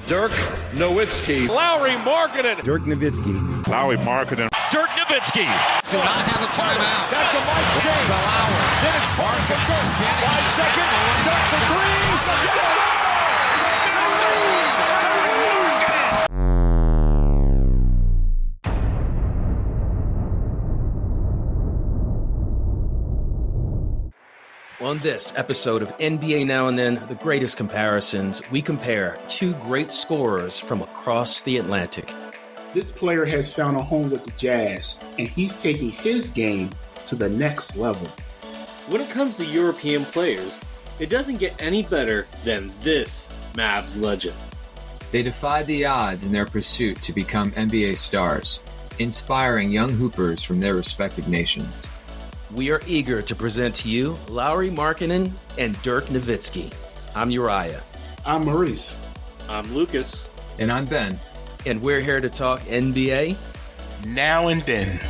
Dirk Nowitzki. Lauri Markkanen. Dirk Nowitzki. Lauri Markkanen. Dirk Nowitzki. Do not have a timeout. That's the Mike It's to Lauri. Then it's Markkanen spinning. 5 seconds. Dirk for three. On this episode of NBA Now and Then, the greatest comparisons, we compare two great scorers from across the Atlantic. This player has found a home with the Jazz, and he's taking his game to the next level. When it comes to European players, it doesn't get any better than this Mavs legend. They defied the odds in their pursuit to become NBA stars, inspiring young hoopers from their respective nations. We are eager to present to you Lauri Markkanen and Dirk Nowitzki. I'm Uriah. I'm Maurice. I'm Lucas. And I'm Ben. And we're here to talk NBA Now and Then.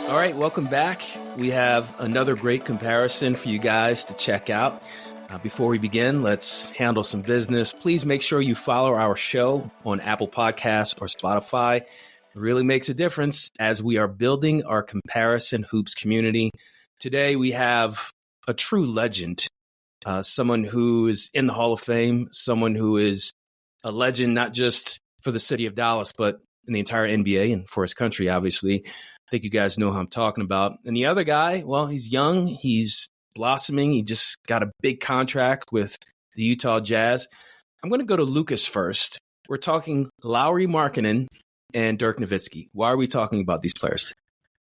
All right, welcome back. We have another great comparison for you guys to check out. Before we begin, let's handle some business. Please make sure you follow our show on Apple Podcasts or Spotify. It really makes a difference as we are building our Comparison Hoops community. Today, we have a true legend, someone who is in the Hall of Fame, someone who is a legend not just for the city of Dallas, but in the entire NBA and for his country, obviously. I think you guys know who I'm talking about. And the other guy, well, he's young. He's blossoming. He just got a big contract with the Utah Jazz. I'm going to go to Lucas first. We're talking Lauri Markkanen and Dirk Nowitzki. Why are we talking about these players?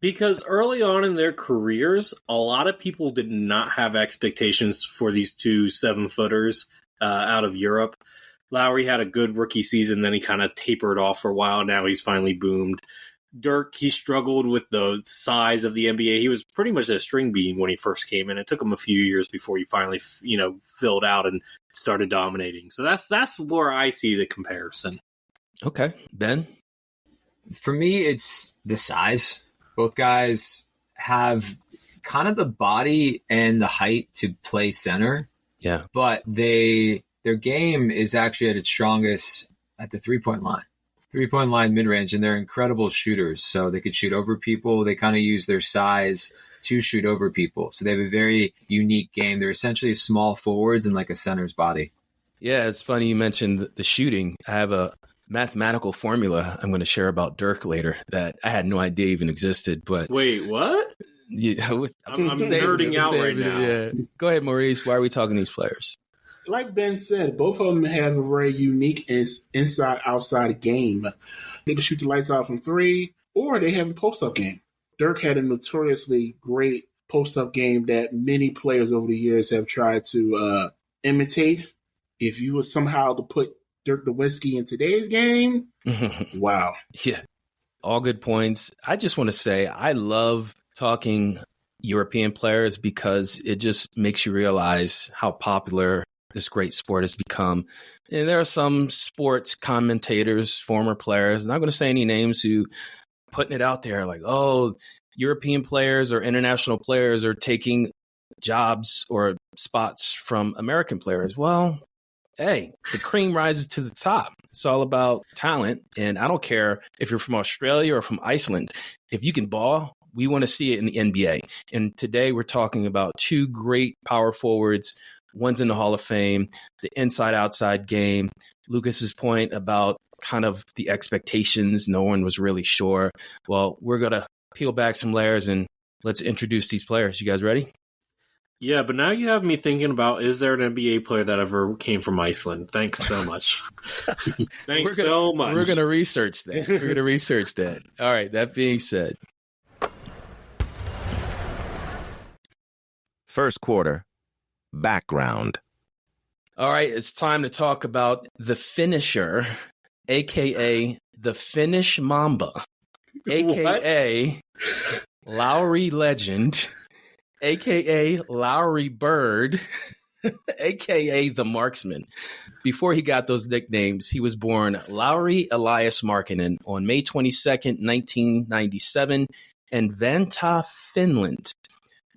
Because early on in their careers, a lot of people did not have expectations for these two 7-footers out of Europe. Lauri had a good rookie season, then he kind of tapered off for a while. Now he's finally boomed. Dirk, he struggled with the size of the NBA. He was pretty much a string bean when he first came in. It took him a few years before he finally, filled out and started dominating. So that's where I see the comparison. Okay. Ben? For me, it's the size. Both guys have kind of the body and the height to play center. Yeah. But their game is actually at its strongest at the three-point line. Three-point line mid-range, and they're incredible shooters. So they could shoot over people. They kind of use their size to shoot over people. So they have a very unique game. They're essentially small forwards and like a center's body. Yeah, it's funny you mentioned the shooting. I have a mathematical formula I'm going to share about Dirk later that I had no idea even existed. But wait, what? Yeah, I'm nerding out right now. Yeah. Go ahead, Maurice. Why are we talking these players? Like Ben said, both of them have a very unique inside-outside game. They can shoot the lights out from three, or they have a post-up game. Dirk had a notoriously great post-up game that many players over the years have tried to imitate. If you were somehow to put Dirk Nowitzki in today's game, wow. Yeah, all good points. I just want to say I love talking European players because it just makes you realize how popular this great sport has become. And there are some sports commentators, former players, not going to say any names, who putting it out there like, oh, European players or international players are taking jobs or spots from American players. Well, hey, the cream rises to the top. It's all about talent. And I don't care if you're from Australia or from Iceland. If you can ball, we want to see it in the NBA. And today we're talking about two great power forwards. One's in the Hall of Fame, the inside-outside game. Lucas's point about kind of the expectations, no one was really sure. Well, we're going to peel back some layers and let's introduce these players. You guys ready? Yeah, but now you have me thinking about, is there an NBA player that ever came from Iceland? Thanks so much. Thanks so much. We're going to research that. All right, that being said. First quarter. Background. All right, it's time to talk about the finisher, a.k.a. the Finnish Mamba, a.k.a. Lauri Legend, a.k.a. Lauri Bird, a.k.a. the Marksman. Before he got those nicknames, he was born Lauri Elias Markkanen on May 22nd, 1997, in Vantaa, Finland.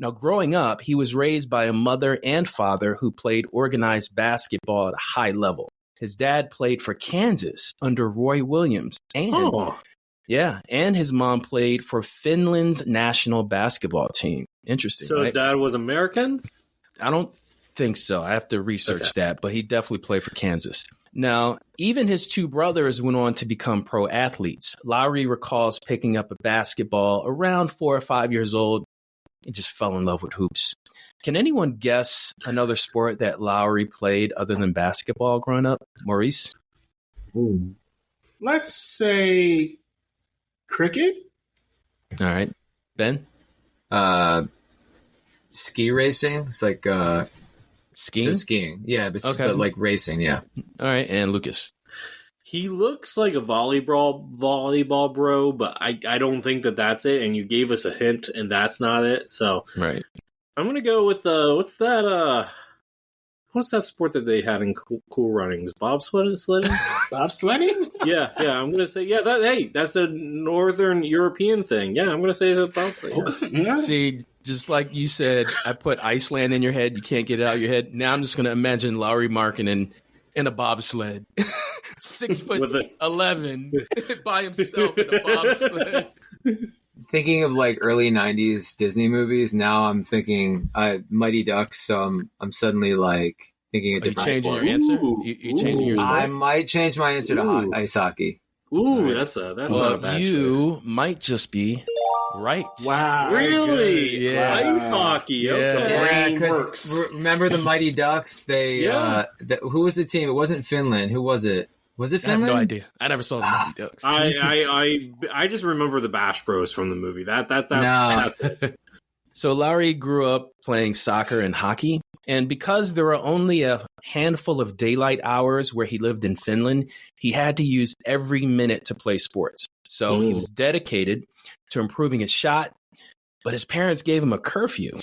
Now, growing up, he was raised by a mother and father who played organized basketball at a high level. His dad played for Kansas under Roy Williams. And his mom played for Finland's national basketball team. Interesting. So his dad was American? I don't think so. I have to research that, but he definitely played for Kansas. Now, even his two brothers went on to become pro athletes. Lauri recalls picking up a basketball around 4 or 5 years old and just fell in love with hoops. Can anyone guess another sport that Lauri played other than basketball growing up? Maurice? Ooh. Let's say cricket. All right. Ben? Ski racing. It's like skiing. So skiing, yeah, but like racing, yeah. All right, and Lucas. He looks like a volleyball bro, but I don't think that's it. And you gave us a hint, and that's not it. So right, I'm gonna go with what's that sport that they had in Cool Runnings? Bobsledding? Bobsledding? Yeah. I'm gonna say that's a Northern European thing. Yeah, I'm gonna say it's a bobsledding. Okay. Yeah. See, just like you said, I put Iceland in your head. You can't get it out of your head. Now I'm just gonna imagine Lauri Markkanen in a bobsled, 6'11" by himself in a bobsled. Thinking of like early '90s Disney movies, now I'm thinking Mighty Ducks. So I'm suddenly like thinking a different changing sport. your answer? You changing your sport? I might change my answer to ice hockey. Ooh, that's not a bad you choice. might just be right. Wow. Really? Yeah. Ice hockey. Yeah. Okay. Yeah, Brain because works. remember the Mighty Ducks? They who was the team? It wasn't Finland. Who was it? Was it I have Finland? no idea. I never saw the Mighty Ducks. I just remember the Bash Bros from the movie. That's it. So Lauri grew up playing soccer and hockey. And because there were only a handful of daylight hours where he lived in Finland, he had to use every minute to play sports. So he was dedicated to improving his shot, but his parents gave him a curfew.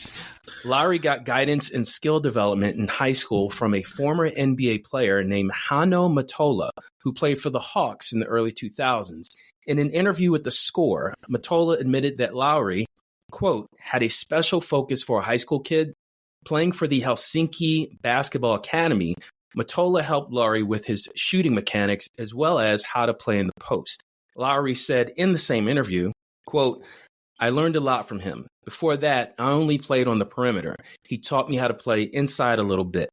Lauri got guidance and skill development in high school from a former NBA player named Hanno Matola, who played for the Hawks in the early 2000s. In an interview with The Score, Matola admitted that Lauri, quote, had a special focus for a high school kid. Playing for the Helsinki Basketball Academy, Matola helped Lauri with his shooting mechanics as well as how to play in the post. Lauri said in the same interview, quote, I learned a lot from him. Before that, I only played on the perimeter. He taught me how to play inside a little bit.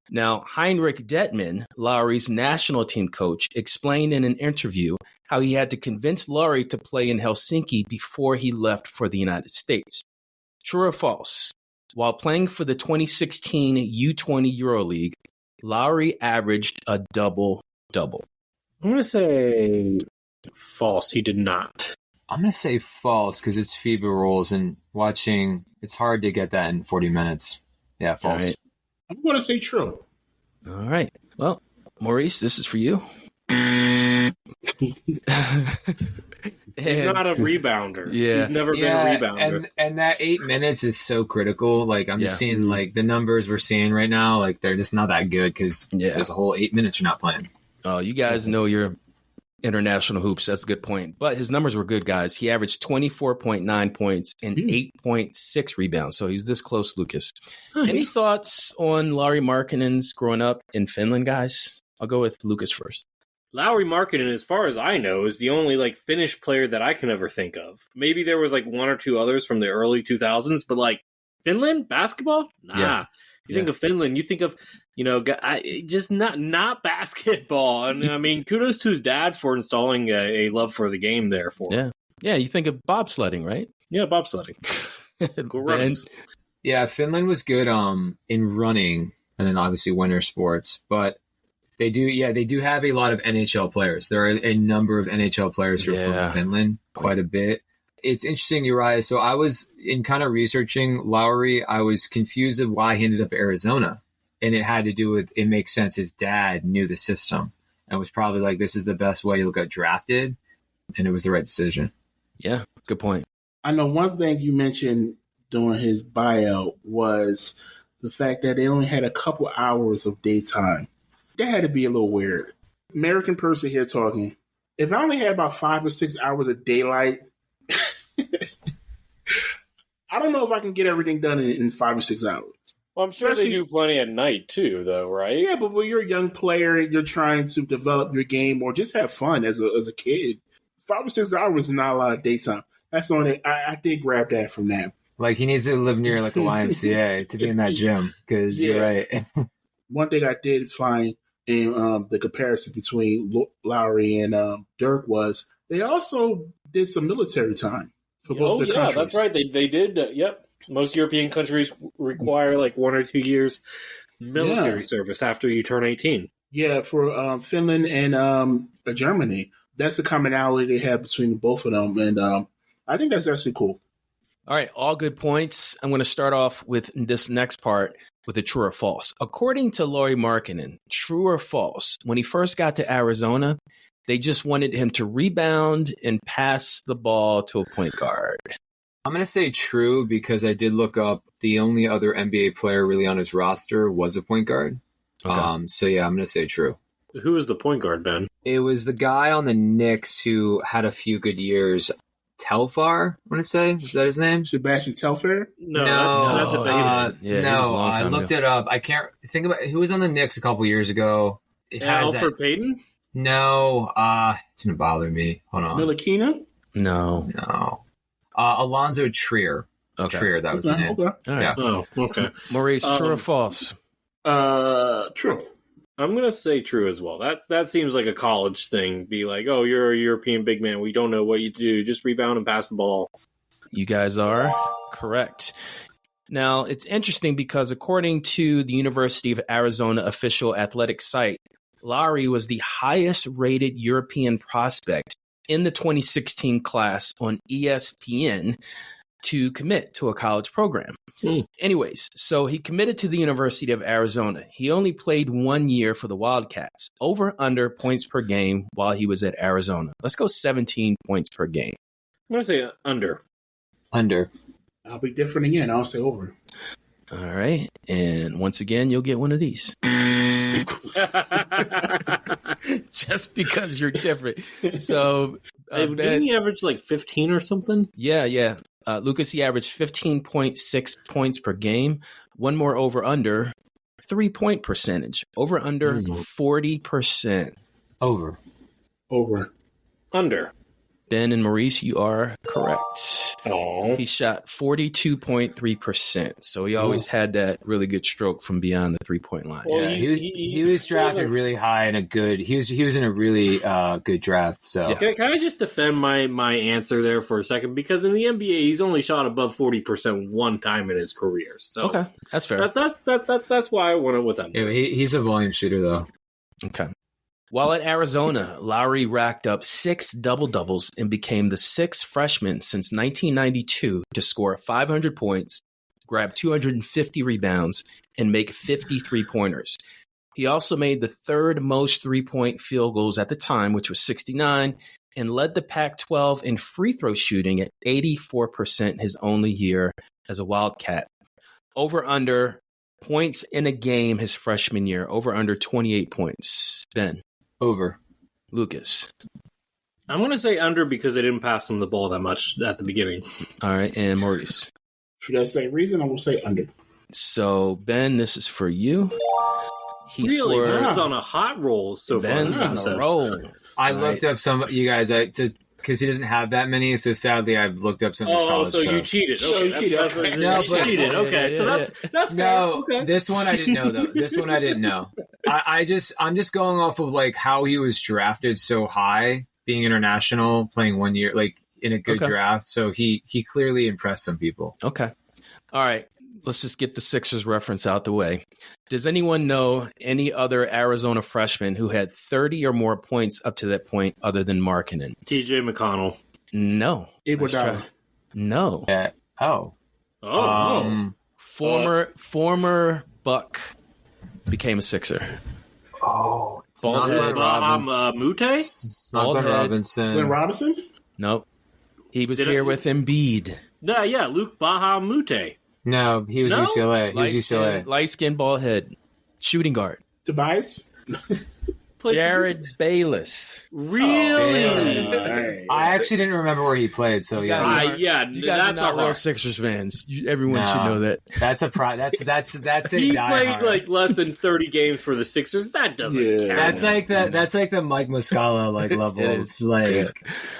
Now, Heinrich Detman, Lauri's national team coach, explained in an interview how he had to convince Lauri to play in Helsinki before he left for the United States. True or false? While playing for the 2016 U20 EuroLeague, Lauri averaged a double-double. I'm going to say false. He did not. I'm going to say false because it's FIBA rules and watching, it's hard to get that in 40 minutes. Yeah, false. Right. I'm going to say true. All right. Well, Maurice, this is for you. He's not a rebounder. Yeah. He's never been a rebounder. And that 8 minutes is so critical. Like, I'm just seeing, like, the numbers we're seeing right now, like, they're just not that good because there's a whole 8 minutes you're not playing. Oh, you guys know your international hoops. That's a good point. But his numbers were good, guys. He averaged 24.9 points and 8.6 rebounds. So he's this close, Lucas. Nice. Any thoughts on Lauri Markkanen's growing up in Finland, guys? I'll go with Lucas first. Lauri Markkanen, as far as I know, is the only like Finnish player that I can ever think of. Maybe there was like one or two others from the early 2000s, but like Finland basketball? Nah. Yeah. You think of Finland, you think of, just not basketball. And I mean, kudos to his dad for installing a love for the game there for him. Yeah, you think of bobsledding, right? Yeah, bobsledding. Cool runnings. Yeah, Finland was good in running and then obviously winter sports, but they do have a lot of NHL players. There are a number of NHL players who are from Finland, quite a bit. It's interesting, Uriah. So I was in kind of researching Lauri. I was confused of why he ended up at Arizona. And it had to do with, it makes sense, his dad knew the system and was probably like, this is the best way you'll get drafted. And it was the right decision. Yeah, good point. I know one thing you mentioned during his buyout was the fact that they only had a couple hours of daytime. That had to be a little weird. American person here talking. If I only had about 5 or 6 hours of daylight, I don't know if I can get everything done in 5 or 6 hours. Well, I'm sure they do plenty at night too, though, right? Yeah, but when you're a young player and you're trying to develop your game or just have fun as a kid, 5 or 6 hours is not a lot of daytime. That's the only I did grab that from that. Like, he needs to live near like a YMCA to be in that gym, because you're right. One thing I did find in the comparison between Lauri and Dirk was they also did some military time for both their countries. That's right. They did. Yep. Most European countries require like 1 or 2 years military service after you turn 18. Yeah, for Finland and Germany. That's the commonality they have between both of them. And I think that's actually cool. All right, all good points. I'm going to start off with this next part with a true or false. According to Lauri Markkanen, true or false, when he first got to Arizona, they just wanted him to rebound and pass the ball to a point guard. I'm going to say true, because I did look up the only other NBA player really on his roster was a point guard. Okay. So, yeah, I'm going to say true. Who was the point guard, Ben? It was the guy on the Knicks who had a few good years. Telfair, I want to say. Is that his name? Sebastian Telfair? No, that's a big I looked it up. I can't think about who was on the Knicks a couple years ago. Alfred Payton? No, it's going to bother me. Hold on. Milakina? No. Alonzo Trier. Okay. Trier, that was the name. Okay. All right. Yeah. Oh, okay. Maurice, true or false? True. I'm going to say true as well. That seems like a college thing. Be like, oh, you're a European big man. We don't know what you do. Just rebound and pass the ball. You guys are correct. Now, it's interesting because according to the University of Arizona official athletic site, Lauri was the highest rated European prospect in the 2016 class on ESPN to commit to a college program. Anyways, so he committed to the University of Arizona. He only played 1 year for the Wildcats, over under points per game while he was at Arizona. Let's go 17 points per game. I'm going to say under. Under. I'll be different again. I'll say over. All right. And once again, you'll get one of these. Just because you're different. So, didn't he average like 15 or something? Yeah. Lucas, he averaged 15.6 points per game. One more over under 3-point percentage. Over under 40%. Over. Under. Ben and Maurice, you are correct. Oh. He shot 42.3%. So he always had that really good stroke from beyond the 3-point line. Well, Yeah, he was drafted really high in a good. He was in a really good draft. So Can I just defend my answer there for a second? Because in the NBA, he's only shot above 40% one time in his career. So Okay, that's fair. That's why I went with him. yeah, but he's a volume shooter though. Okay. While at Arizona, Lauri racked up 6 double-doubles and became the 6th freshman since 1992 to score 500 points, grab 250 rebounds, and make 50 three-pointers. He also made the 3rd most three-point field goals at the time, which was 69, and led the Pac-12 in free throw shooting at 84% his only year as a Wildcat. Over-under points in a game his freshman year, over-under 28 points. Ben. Over. Lucas. I'm going to say under because they didn't pass him the ball that much at the beginning. All right, and Maurice. For that same reason, I will say under. So, Ben, this is for you. He Really? scored. Ben's on a hot roll so far. Ben's on a roll. I looked up some you guys because he doesn't have that many. So sadly, I've looked up some of his college so stuff. you cheated. Okay, No, but- cheated. Okay, so that's No, fair. Okay. this one I didn't know though. This one I didn't know. I'm just going off of like how he was drafted so high, being international, playing 1 year, like in a good draft. So he clearly impressed some people. Okay. All right. Let's just get the Sixers reference out the way. Does anyone know any other Arizona freshman who had 30 or more points up to that point other than Markkanen? TJ McConnell. No. Iguodala. No. Oh. Former Buck became a Sixer. Oh, it's Bald head. Mute? not Bald Glenn head. Robinson. Glenn Robinson? Nope. He was Did here I- with Embiid. No, yeah, Luke Baha Mute. No, he was No? UCLA. He was UCLA. Light skin, bald head, shooting guard. Tobias? played Jared for Bayless. Really? I actually didn't remember where he played, so yeah. You guys are that's not a real hard. Sixers fans. Everyone should know that. That's a that's a He diehard. played like less than 30 games for the Sixers. That doesn't count. That's like the Mike Muscala level of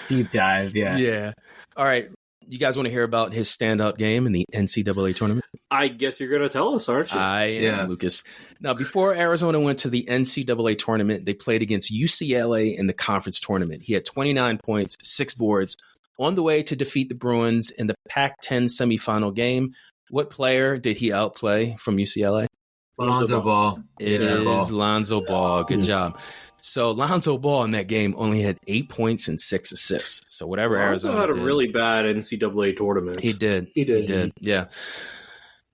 deep dive. Yeah. Yeah. All right. You guys want to hear about his standout game in the NCAA tournament? I guess you're going to tell us, aren't you? I am, Lucas. Now, before Arizona went to the NCAA tournament, they played against UCLA in the conference tournament. He had 29 points, 6 boards, on the way to defeat the Bruins in the Pac-10 semifinal game. What player did he outplay from UCLA? Lonzo Ball. It is Lonzo Ball. Good job. So Lonzo Ball in that game only had 8 points and 6 assists. So whatever Lonzo Arizona had a did, really bad NCAA tournament. He did. Yeah.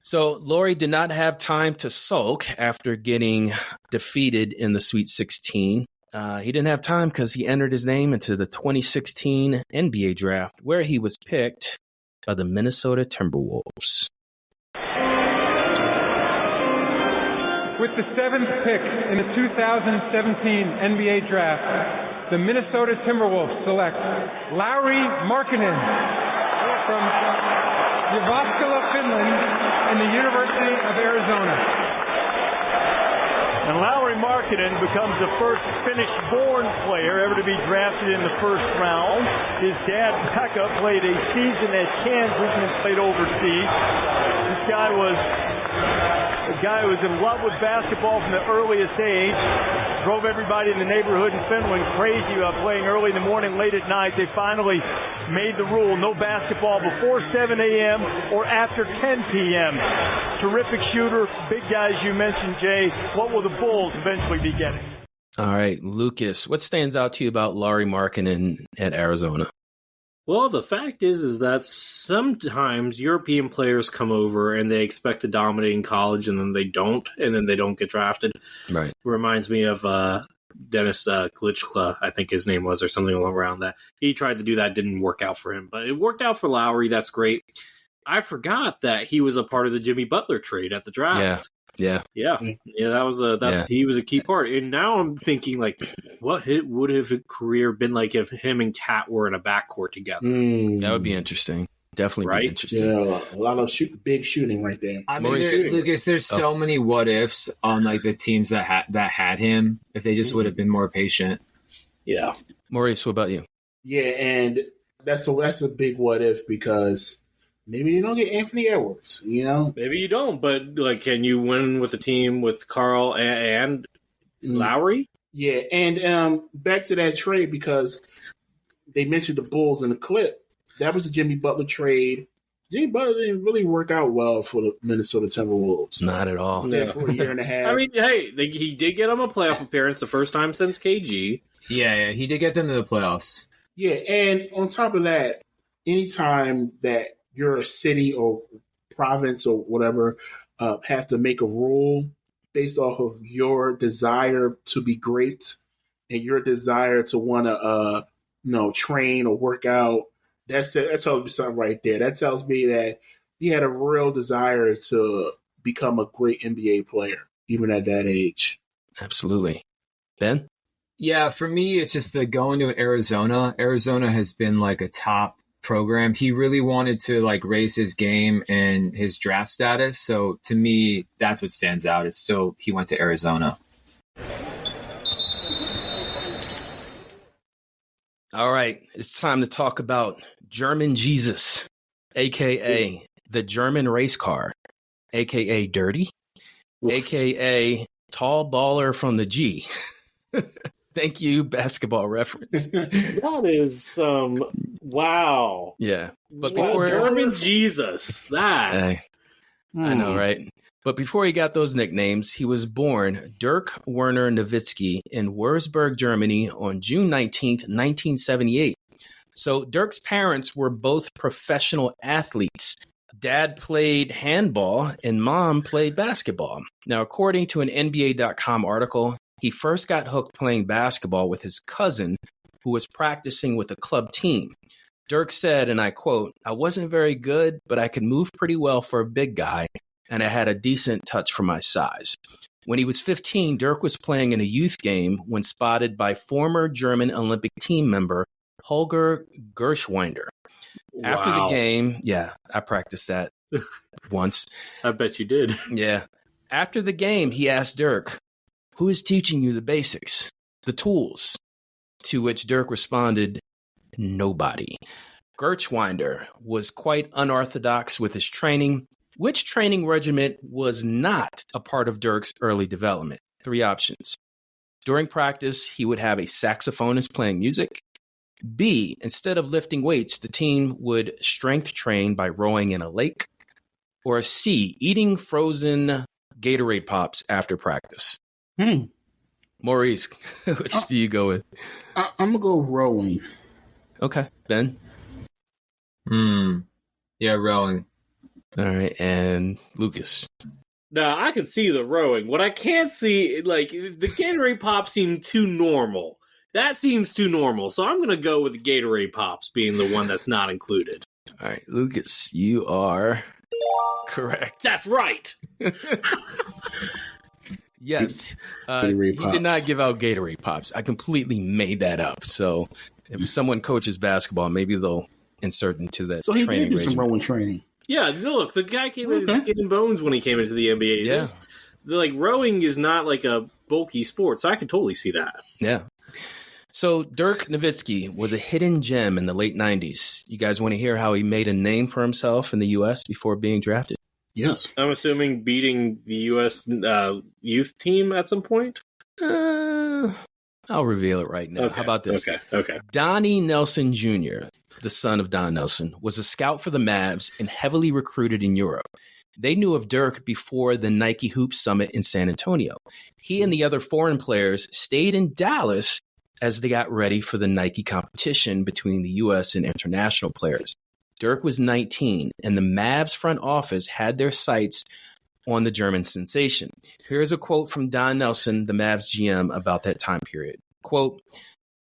So Lauri did not have time to sulk after getting defeated in the Sweet 16. He didn't have time because he entered his name into the 2016 NBA draft, where he was picked by the Minnesota Timberwolves. With the 7th pick in the 2017 NBA Draft, the Minnesota Timberwolves select Lauri Markkanen from Jyväskylä, Finland, and the University of Arizona. And Lauri Markkanen becomes the first Finnish-born player ever to be drafted in the first round. His dad, Pekka, played a season at Kansas and played overseas. This guy was a guy who was in love with basketball from the earliest age. Drove everybody in the neighborhood in Finland crazy about playing early in the morning, late at night. They finally made the rule, no basketball before 7 a.m. or after 10 p.m. Terrific shooter, big guys you mentioned, Jay. What will the Bulls eventually be getting? All right, Lucas, what stands out to you about Lauri Markkanen at Arizona? Well, the fact is that sometimes European players come over and they expect to dominate in college, and then they don't get drafted. Right. Reminds me of Dennis Klitschko, I think his name was, or something around that. He tried to do that, didn't work out for him, but it worked out for Lauri. That's great. I forgot that he was a part of the Jimmy Butler trade at the draft. Yeah. He was a key part. And now I'm thinking, like, what would his career been like if him and Kat were in a backcourt together? That would be interesting. Definitely be interesting. Yeah, a lot of big shooting right there. I mean, Lucas, there's so many what ifs on like the teams that had him. If they just would have been more patient. Yeah, Maurice, what about you? Yeah, and that's a big what if, because maybe you don't get Anthony Edwards. You know, maybe you don't. But like, can you win with a team with Carl and Lauri? Yeah, and back to that trade, because they mentioned the Bulls in the clip. That was the Jimmy Butler trade. Jimmy Butler didn't really work out well for the Minnesota Timberwolves. Not at all. Yeah, for a year and a half. I mean, hey, he did get him a playoff appearance the first time since KG. Yeah, he did get them to the playoffs. Yeah, and on top of that, anytime that you're a city or province or whatever have to make a rule based off of your desire to be great and your desire to want to train or work out, that tells me something right there. That tells me that he had a real desire to become a great NBA player, even at that age. Absolutely. Ben? Yeah, for me, it's just the going to Arizona. Arizona has been like a top program. He really wanted to like raise his game and his draft status. So to me, that's what stands out. It's still, he went to Arizona. All right, it's time to talk about German Jesus, a.k.a. the German race car, a.k.a. Dirty, a.k.a. tall baller from the G. Thank you, Basketball Reference. That is wow. Yeah. But before German Jesus, that. I know, right? But before he got those nicknames, he was born Dirk Werner Nowitzki in Würzburg, Germany on June 19th, 1978. So Dirk's parents were both professional athletes. Dad played handball and mom played basketball. Now, according to an NBA.com article, he first got hooked playing basketball with his cousin, who was practicing with a club team. Dirk said, and I quote, "I wasn't very good, but I could move pretty well for a big guy, and I had a decent touch for my size." When he was 15, Dirk was playing in a youth game when spotted by former German Olympic team member Holger Gerschwinder. After the game, I practiced that once. I bet you did. Yeah. After the game, he asked Dirk, "Who is teaching you the basics, the tools?" To which Dirk responded, "Nobody." Gerschwinder was quite unorthodox with his training. Which training regimen was not a part of Dirk's early development? 3 options. During practice, he would have a saxophonist playing music. B, instead of lifting weights, the team would strength train by rowing in a lake. Or C, eating frozen Gatorade Pops after practice. Maurice, which do you go with? I'm going to go rowing. Okay. Ben? Yeah, rowing. All right. And Lucas? Now, I can see the rowing. What I can't see, like, the Gatorade Pops seem too normal. That seems too normal. So I'm going to go with the Gatorade Pops being the one that's not included. All right. Lucas, you are correct. That's right. Yes. Gatorade He Pops. did not give out Gatorade Pops. I completely made that up. So if someone coaches basketball, maybe they'll insert into that So he training did do some regimen. rowing training. Yeah, look, the guy came in skin and bones when he came into the NBA. Yeah. Like, rowing is not like a bulky sport, so I can totally see that. Yeah. So Dirk Nowitzki was a hidden gem in the late 90s. You guys want to hear how he made a name for himself in the U.S. before being drafted? Yes. I'm assuming beating the U.S. Youth team at some point? I'll reveal it right now. Okay. How about this? Okay. Donnie Nelson Jr., the son of Don Nelson, was a scout for the Mavs and heavily recruited in Europe. They knew of Dirk before the Nike Hoop Summit in San Antonio. He and the other foreign players stayed in Dallas as they got ready for the Nike competition between the U.S. and international players. Dirk was 19, and the Mavs front office had their sights on the German sensation. Here's a quote from Don Nelson, the Mavs GM, about that time period. Quote,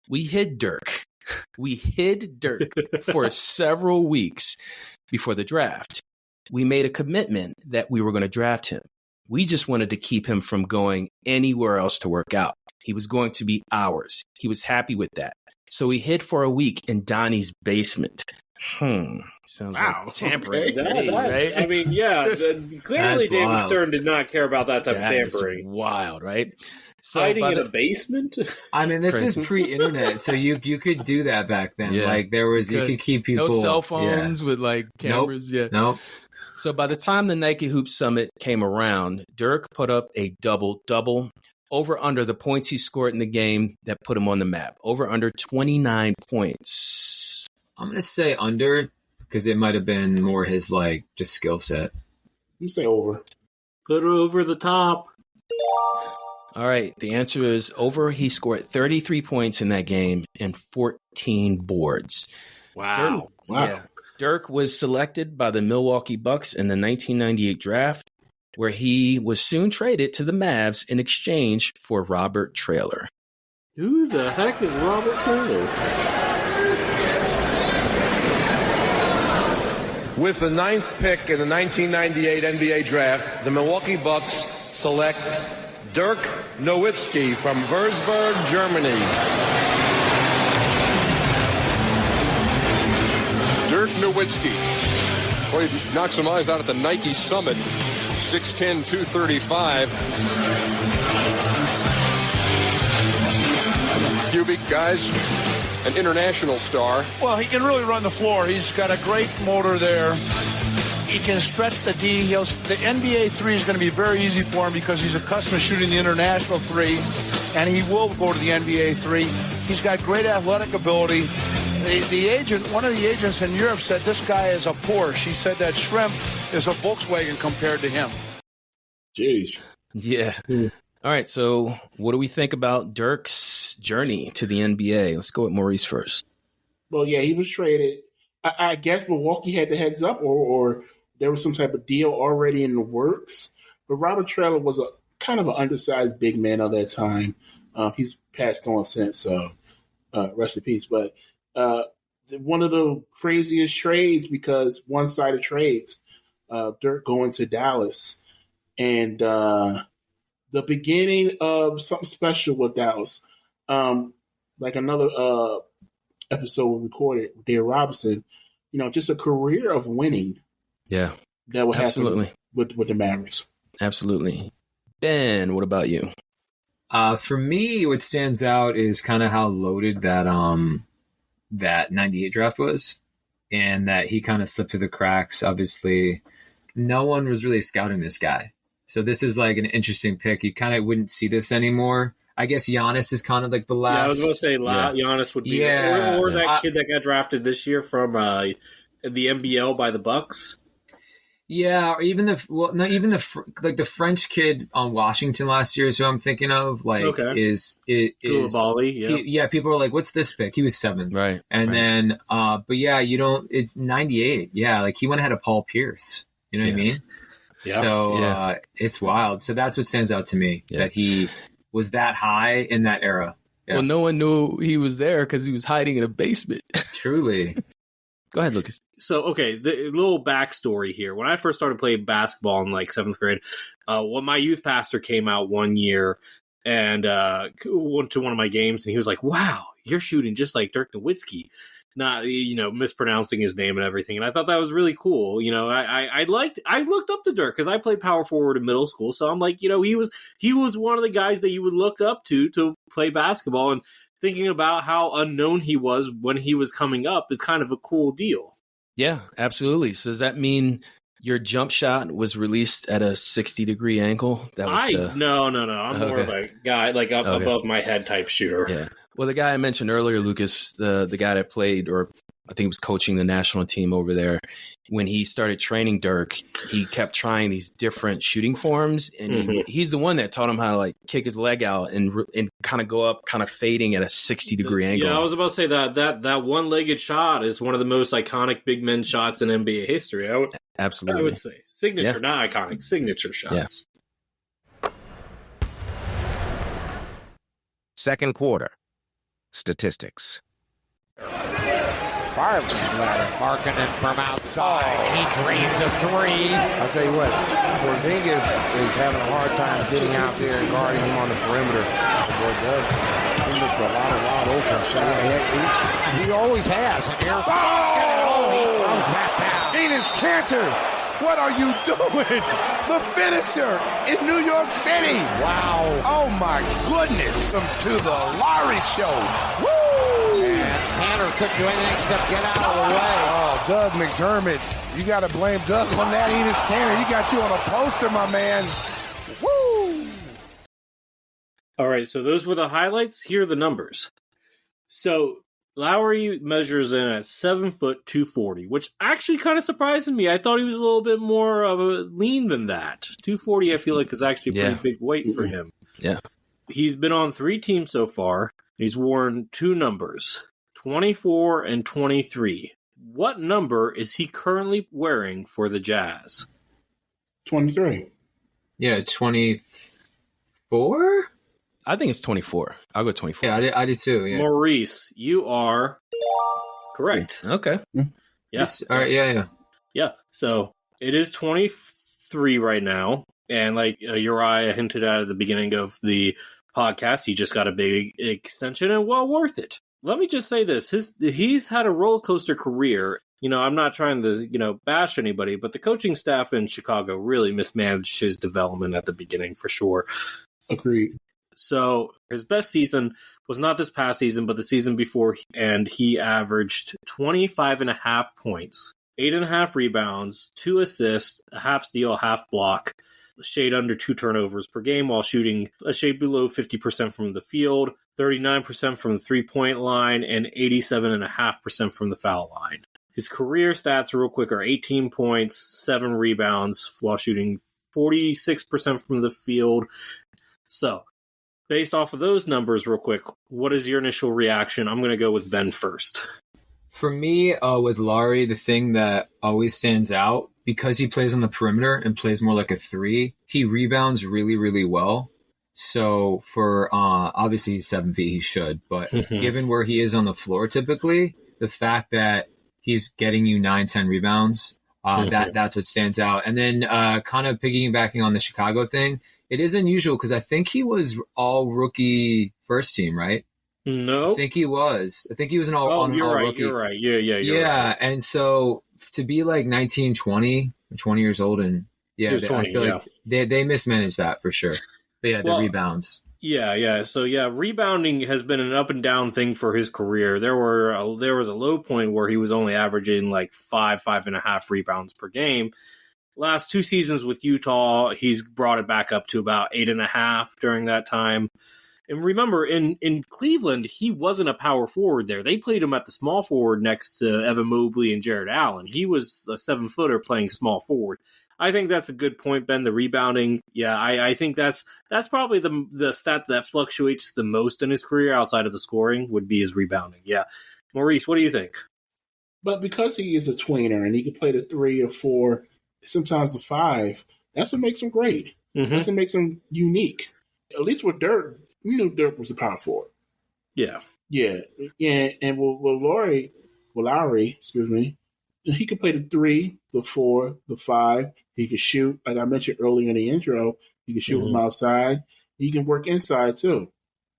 "We hid Dirk. We hid Dirk for several weeks before the draft. We made a commitment that we were going to draft him. We just wanted to keep him from going anywhere else to work out. He was going to be ours. He was happy with that. So we hid for a week in Donnie's basement." Sounds like tampering to me, right? I mean, yeah. Clearly, That's David wild. Stern did not care about that type That of is tampering. wild, right? So Hiding in a basement? I mean, this is pre-internet, so you could do that back then. Yeah. Like you could keep people. No cell phones with like cameras. Nope. So by the time the Nike Hoop Summit came around, Dirk put up a double-double. Over under the points he scored in the game that put him on the map. Over under 29 points. I'm going to say under because it might have been more his just skill set. I'm going to say over. Put it over the top. All right. The answer is over. He scored 33 points in that game and 14 boards. Wow. Yeah. Dirk was selected by the Milwaukee Bucks in the 1998 draft, where he was soon traded to the Mavs in exchange for Robert Traylor. Who the heck is Robert Traylor? With the 9th pick in the 1998 NBA draft, the Milwaukee Bucks select Dirk Nowitzki from Würzburg, Germany. Dirk Nowitzki. Boy, he knocked some eyes out at the Nike Summit. 6'10", 235. Cubic guys, an international star. Well, he can really run the floor. He's got a great motor there. He can stretch the D. The NBA three is going to be very easy for him because he's accustomed to shooting the international three, and he will go to the NBA three. He's got great athletic ability. The agent, one of the agents in Europe said this guy is a Porsche. He said that Shrimp is a Volkswagen compared to him. Jeez. Yeah. All right. So what do we think about Dirk's journey to the NBA? Let's go with Maurice first. Well, yeah, he was traded. I guess Milwaukee had the heads up or there was some type of deal already in the works. But Robert Traylor was a kind of an undersized big man of that time. He's passed on since, so rest in peace. But one of the craziest trades because one-sided trades, Dirk going to Dallas. And the the beginning of something special with Dallas. Like another episode we recorded with Dave Robinson, just a career of winning. Yeah. That will Absolutely. happen with the Mavericks. Absolutely. Ben, what about you? For me, what stands out is kind of how loaded that 98 draft was, and that he kind of slipped through the cracks. Obviously, no one was really scouting this guy. So this is like an interesting pick. You kind of wouldn't see this anymore. I guess Giannis is kind of like the last. Yeah, I was going to say Giannis would be, or that kid that got drafted this year from the NBL by the Bucks. Yeah, or even the French kid on Washington last year is who I'm thinking of. Like, is Koulibaly, yeah. People are like, "What's this pick?" He was 7th, right? And then, but yeah, you don't. It's 98. Yeah, like he went ahead of Paul Pierce. You know what I mean? Yeah. So it's wild. So that's what stands out to me, that he was that high in that era. Yeah. Well, no one knew he was there because he was hiding in a basement. Truly. Go ahead, Lucas. So, okay, the little backstory here. When I first started playing basketball in like 7th grade, my youth pastor came out one year and went to one of my games, and he was like, "Wow, you're shooting just like Dirk Nowitzki." Not, mispronouncing his name and everything. And I thought that was really cool. I looked up to Dirk because I played power forward in middle school. So I'm like, he was one of the guys that you would look up to play basketball, and thinking about how unknown he was when he was coming up is kind of a cool deal. Yeah, absolutely. So does that mean your jump shot was released at a 60-degree angle? No. I'm more of a guy like above my head type shooter. Yeah. Well, the guy I mentioned earlier, Lucas, the guy that played, or I think he was coaching the national team over there, when he started training Dirk, he kept trying these different shooting forms, and he's the one that taught him how to like kick his leg out and kind of go up, kind of fading at a 60-degree angle. Yeah, I was about to say that one-legged shot is one of the most iconic big men shots in NBA history. Absolutely. I would say signature, not iconic, signature shots. Yeah. Second quarter. Statistics. Fireman's ladder. Markkanen from outside. He dreams of 3. I'll tell you what, Porzingis is having a hard time getting out there and guarding him on the perimeter. Boy, Doug, he missed a lot of wide open shots. He always has. And here's he throws that down. Enes Kanter, what are you doing? The finisher in New York City. Wow. Oh, my goodness. To the Lauri show. Woo! And Kanter couldn't do anything except get out of the way. Oh, Doug McDermott. You got to blame Doug on that. Enes Kanter, you got you on a poster, my man. Woo! All right, so those were the highlights. Here are the numbers. So Lauri measures in at 7 foot 240, which actually kind of surprised me. I thought he was a little bit more of a lean than that. 240, I feel like, is actually a pretty big weight for him. Yeah. He's been on 3 teams so far. He's worn 2 numbers, 24 and 23. What number is he currently wearing for the Jazz? 23. Yeah, 24? I think it's 24. I'll go 24. Yeah, I did too. Yeah. Maurice, you are correct. Okay. Yes. All right. Yeah. Yeah. So it is 23 right now. And like Uriah hinted at the beginning of the podcast, he just got a big extension and well worth it. Let me just say this. He's had a roller coaster career. I'm not trying to, bash anybody, but the coaching staff in Chicago really mismanaged his development at the beginning for sure. Agreed. So his best season was not this past season, but the season before, and he averaged 25.5 points, 8.5 rebounds, 2 assists, a half steal, half block, a shade under 2 turnovers per game, while shooting a shade below 50% from the field, 39% from the three-point line, and 87.5% from the foul line. His career stats, real quick, are 18 points, 7 rebounds, while shooting 46% from the field. So, based off of those numbers, real quick, what is your initial reaction? I'm going to go with Ben first. For me, with Lauri, the thing that always stands out, because he plays on the perimeter and plays more like a 3, he rebounds really, really well. So for, obviously he's 7 feet, he should, but given where he is on the floor typically, the fact that he's getting you 9-10 rebounds That's what stands out. And then kind of piggybacking on the Chicago thing, it is unusual because I think he was all rookie first team, right? No, I think he was. I think he was an all rookie. You're right. Yeah. Right. And so to be like 19, 20 years old, and I feel like they mismanaged that for sure. But yeah, the rebounds. Yeah. So rebounding has been an up and down thing for his career. There was a low point where he was only averaging like 5.5 rebounds per game. Last 2 seasons with Utah, he's brought it back up to about 8.5 during that time. And remember, in Cleveland, he wasn't a power forward there. They played him at the small forward next to Evan Mobley and Jared Allen. He was a 7-footer playing small forward. I think that's a good point, Ben. The rebounding, I think that's probably the stat that fluctuates the most in his career outside of the scoring would be his rebounding. Yeah, Maurice, what do you think? But because he is a tweener and he can play the 3 or 4, sometimes the 5, that's what makes him great. Mm-hmm. That's what makes him unique. At least with Dirk, we knew Dirk was a power forward. Yeah. And with Lauri, he could play the 3, the 4, the 5. He could shoot, like I mentioned earlier in the intro. He can shoot from outside. He can work inside too.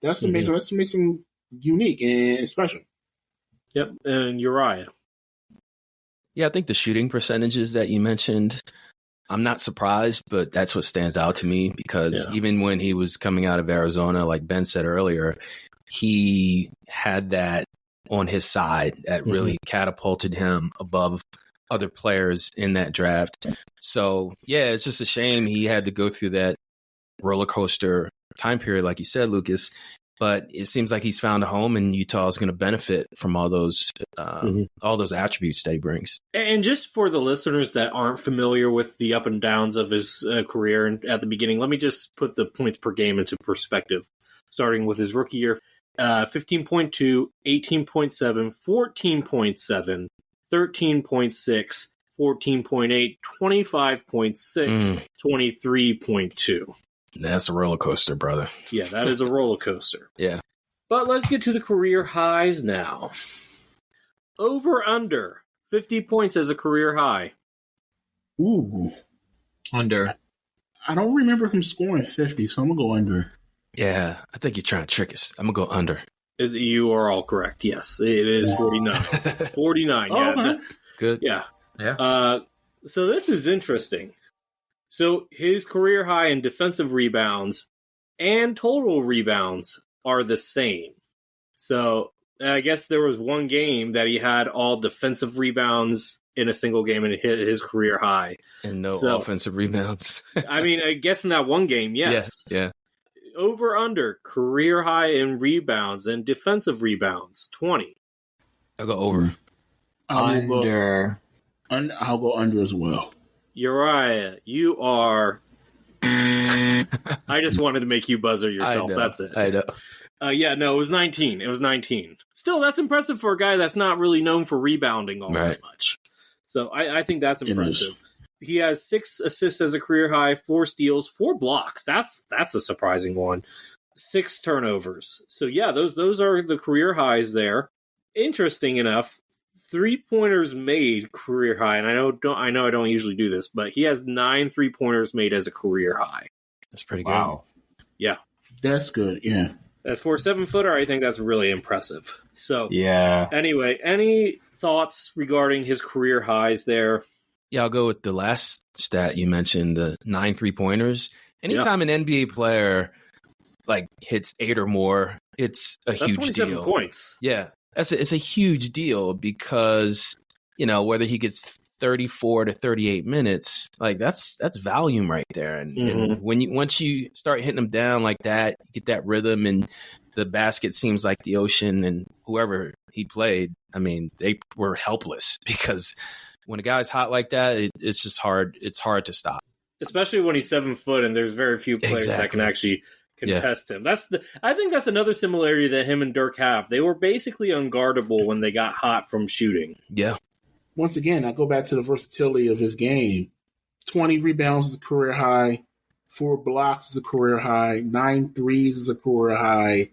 That's what makes him unique and special. Yep, and Uriah. Yeah, I think the shooting percentages that you mentioned, I'm not surprised, but that's what stands out to me because even when he was coming out of Arizona, like Ben said earlier, he had that on his side that really catapulted him above other players in that draft. So, it's just a shame he had to go through that roller coaster time period, like you said, Lucas. But it seems like he's found a home, and Utah is going to benefit from all those attributes that he brings. And just for the listeners that aren't familiar with the up and downs of his career at the beginning, let me just put the points per game into perspective. Starting with his rookie year, 15.2, 18.7, 14.7, 13.6, 14.8, 25.6, 23.2. That's a roller coaster, brother. Yeah, that is a roller coaster. Yeah. But let's get to the career highs now. Over under 50 points as a career high. Ooh. Under. I don't remember him scoring 50, so I'm going to go under. Yeah, I think you're trying to trick us. I'm going to go under. You are all correct. Yes, it is 49. 49, yeah. Okay. Good. Yeah. Yeah. So this is interesting. So his career high in defensive rebounds and total rebounds are the same. So I guess there was one game that he had all defensive rebounds in a single game and it hit his career high. And no offensive rebounds. I mean, I guess in that one game, yes. Yeah. Over under career high in rebounds and defensive rebounds, 20. I'll go over. Under. I'll go under as well. Uriah, you are... I just wanted to make you buzzer yourself. That's it. I know. It was 19. It was 19. Still, that's impressive for a guy that's not really known for rebounding all that much. So I think that's impressive. He has 6 assists as a career high, 4 steals, 4 blocks. That's a surprising one. 6 turnovers. So yeah, those are the career highs there. Interesting enough, 3-pointers made career high, and I know I don't usually do this, but he has 9 3-pointers made as a career high. That's pretty good. Wow. Yeah. That's good, yeah. For a 7-footer, I think that's really impressive. So, anyway, any thoughts regarding his career highs there? Yeah, I'll go with the last stat you mentioned, the 9 3-pointers. Anytime an NBA player hits 8 or more, it's a huge 27 deal. Points. Yeah, it's a huge deal because whether he gets 34 to 38 minutes, that's volume right there. And once you start hitting them down like that, you get that rhythm, and the basket seems like the ocean. And whoever he played, I mean, they were helpless because when a guy's hot like that, it's just hard. It's hard to stop, especially when he's 7 foot and there's very few players that can actually contest him. I think that's another similarity that him and Dirk have. They were basically unguardable when they got hot from shooting. Yeah. Once again, I go back to the versatility of his game. 20 rebounds is a career high. 4 blocks is a career high. 9 threes is a career high.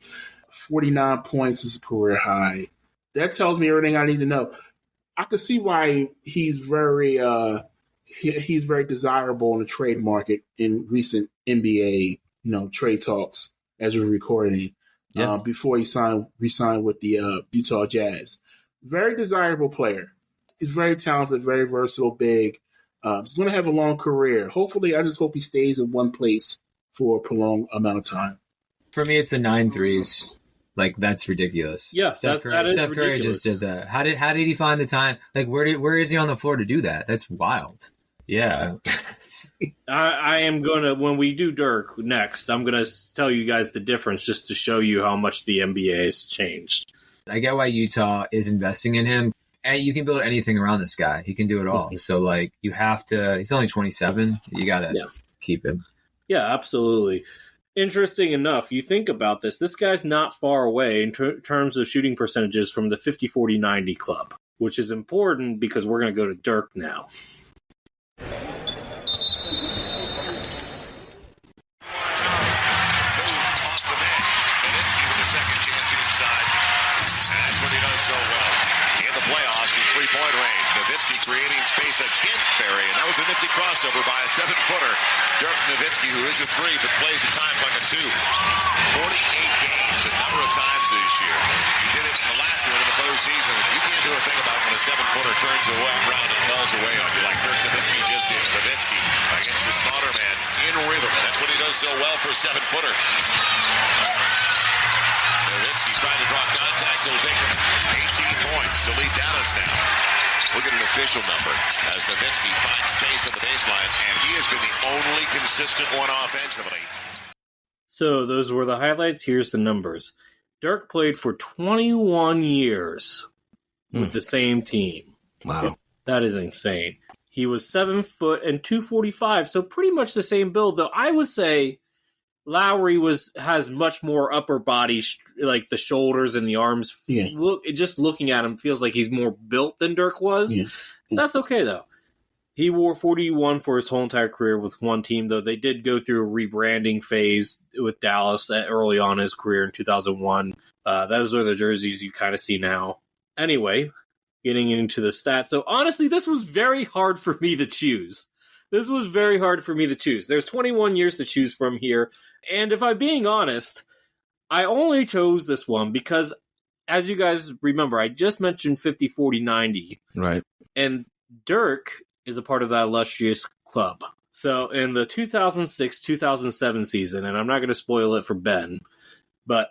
49 points is a career high. That tells me everything I need to know. I can see why he's very desirable in the trade market in recent NBA, trade talks as we're recording. Before he re-signed with the Utah Jazz. Very desirable player. He's very talented, very versatile, big. He's going to have a long career. Hopefully, I just hope he stays in one place for a prolonged amount of time. For me, it's the 9 threes. Like, that's ridiculous. Yeah, Steph Curry just did that. How did he find the time? Like, where is he on the floor to do that? That's wild. Yeah. I am going to, when we do Dirk next, I'm going to tell you guys the difference just to show you how much the NBA has changed. I get why Utah is investing in him. And you can build anything around this guy. He can do it all. Mm-hmm. So, like, you have to – he's only 27. You got to keep him. Yeah, absolutely. Interesting enough, you think about this. This guy's not far away in terms of shooting percentages from the 50-40-90 club, which is important because we're going to go to Dirk now. Three-point range. Nowitzki creating space against Barry, and that was a nifty crossover by a 7-footer. Dirk Nowitzki, who is a 3 but plays at times like a 2. 48 games, a number of times this year. He did it in the last one in the postseason. You can't do a thing about when a 7-footer turns around and falls away on you like Dirk Nowitzki just did. Nowitzki against the smaller man in rhythm. That's what he does so well for a 7-footer. Nowitzki trying to draw contact. He'll take 18 points to lead Dallas now. Look at an official number as Nowitzki finds space on the baseline, and he has been the only consistent one offensively. So those were the highlights. Here's the numbers. Dirk played for 21 years with the same team. Wow. That is insane. He was 7 foot and 245, so pretty much the same build, though I would say Lauri has much more upper body, like the shoulders and the arms. Yeah. Just looking at him feels like he's more built than Dirk was. Yeah. That's okay, though. He wore 41 for his whole entire career with one team, though they did go through a rebranding phase with Dallas early on in his career in 2001. Those are the jerseys you kind of see now. Anyway, getting into the stats. So honestly, this was very hard for me to choose. There's 21 years to choose from here. And if I'm being honest, I only chose this one because, as you guys remember, I just mentioned 50-40-90. Right. And Dirk is a part of that illustrious club. So in the 2006-2007 season, and I'm not going to spoil it for Ben, but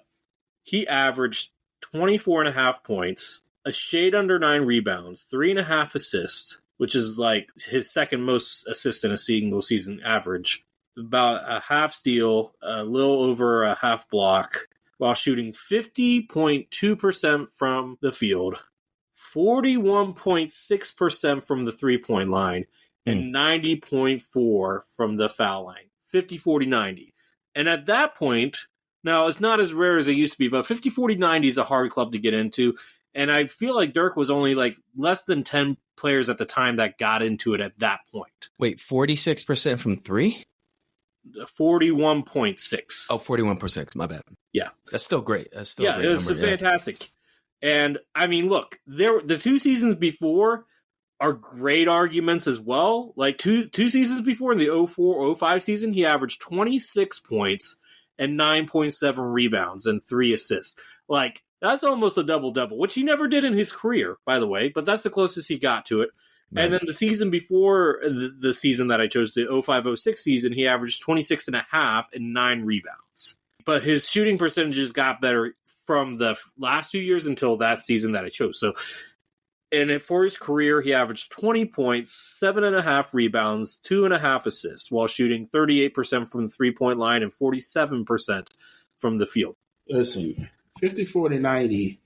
he averaged 24.5 points, a shade under 9 rebounds, 3.5 assists, which is like his second most assists in a single season average, about a half steal, a little over a half block, while shooting 50.2% from the field, 41.6% from the three-point line, and 90.4% from the foul line. 50-40-90. And at that point, now it's not as rare as it used to be, but 50-40-90 is a hard club to get into. And I feel like Dirk was only like less than 10 players at the time that got into it at that point. Wait, 46% from 3? 41.6. Oh, 41%. My bad. Yeah. That's still great. That's still a great it was number, fantastic. And I mean, look, the 2 seasons before are great arguments as well. Like two seasons before, in the 04-05 season, he averaged 26 points and 9.7 rebounds and 3 assists. Like, that's almost a double-double, which he never did in his career, by the way, but that's the closest he got to it. Right. And then the season before the season that I chose, the 05-06 season, he averaged 26.5 and 9 rebounds. But his shooting percentages got better from the last 2 years until that season that I chose. So, and for his career, he averaged 20 points, 7.5 rebounds, 2.5 assists, while shooting 38% from the three-point line and 47% from the field. Listen, 50-40-90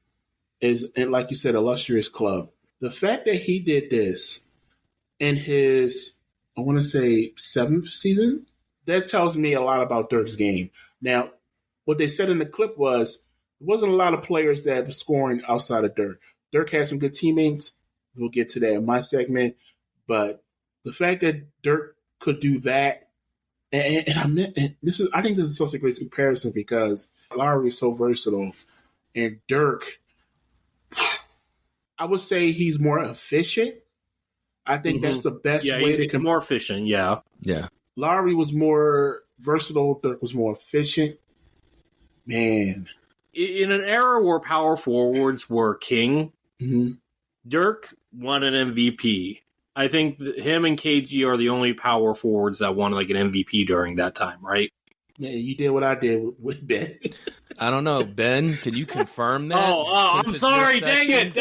is, and like you said, illustrious club. The fact that he did this in his, I want to say, 7th season, that tells me a lot about Dirk's game. Now, what they said in the clip was, there wasn't a lot of players that were scoring outside of Dirk. Dirk had some good teammates. We'll get to that in my segment. But the fact that Dirk could do that, and I think this is such a great comparison because Lauri is so versatile, and Dirk, I would say he's more efficient. I think that's the best way to more efficient. Yeah. Lauri was more versatile. Dirk was more efficient. Man, in an era where power forwards were king, Dirk won an MVP. I think him and KG are the only power forwards that won like an MVP during that time, right? Yeah, you did what I did with Ben. I don't know, Ben. Can you confirm that? I'm sorry. Dang it.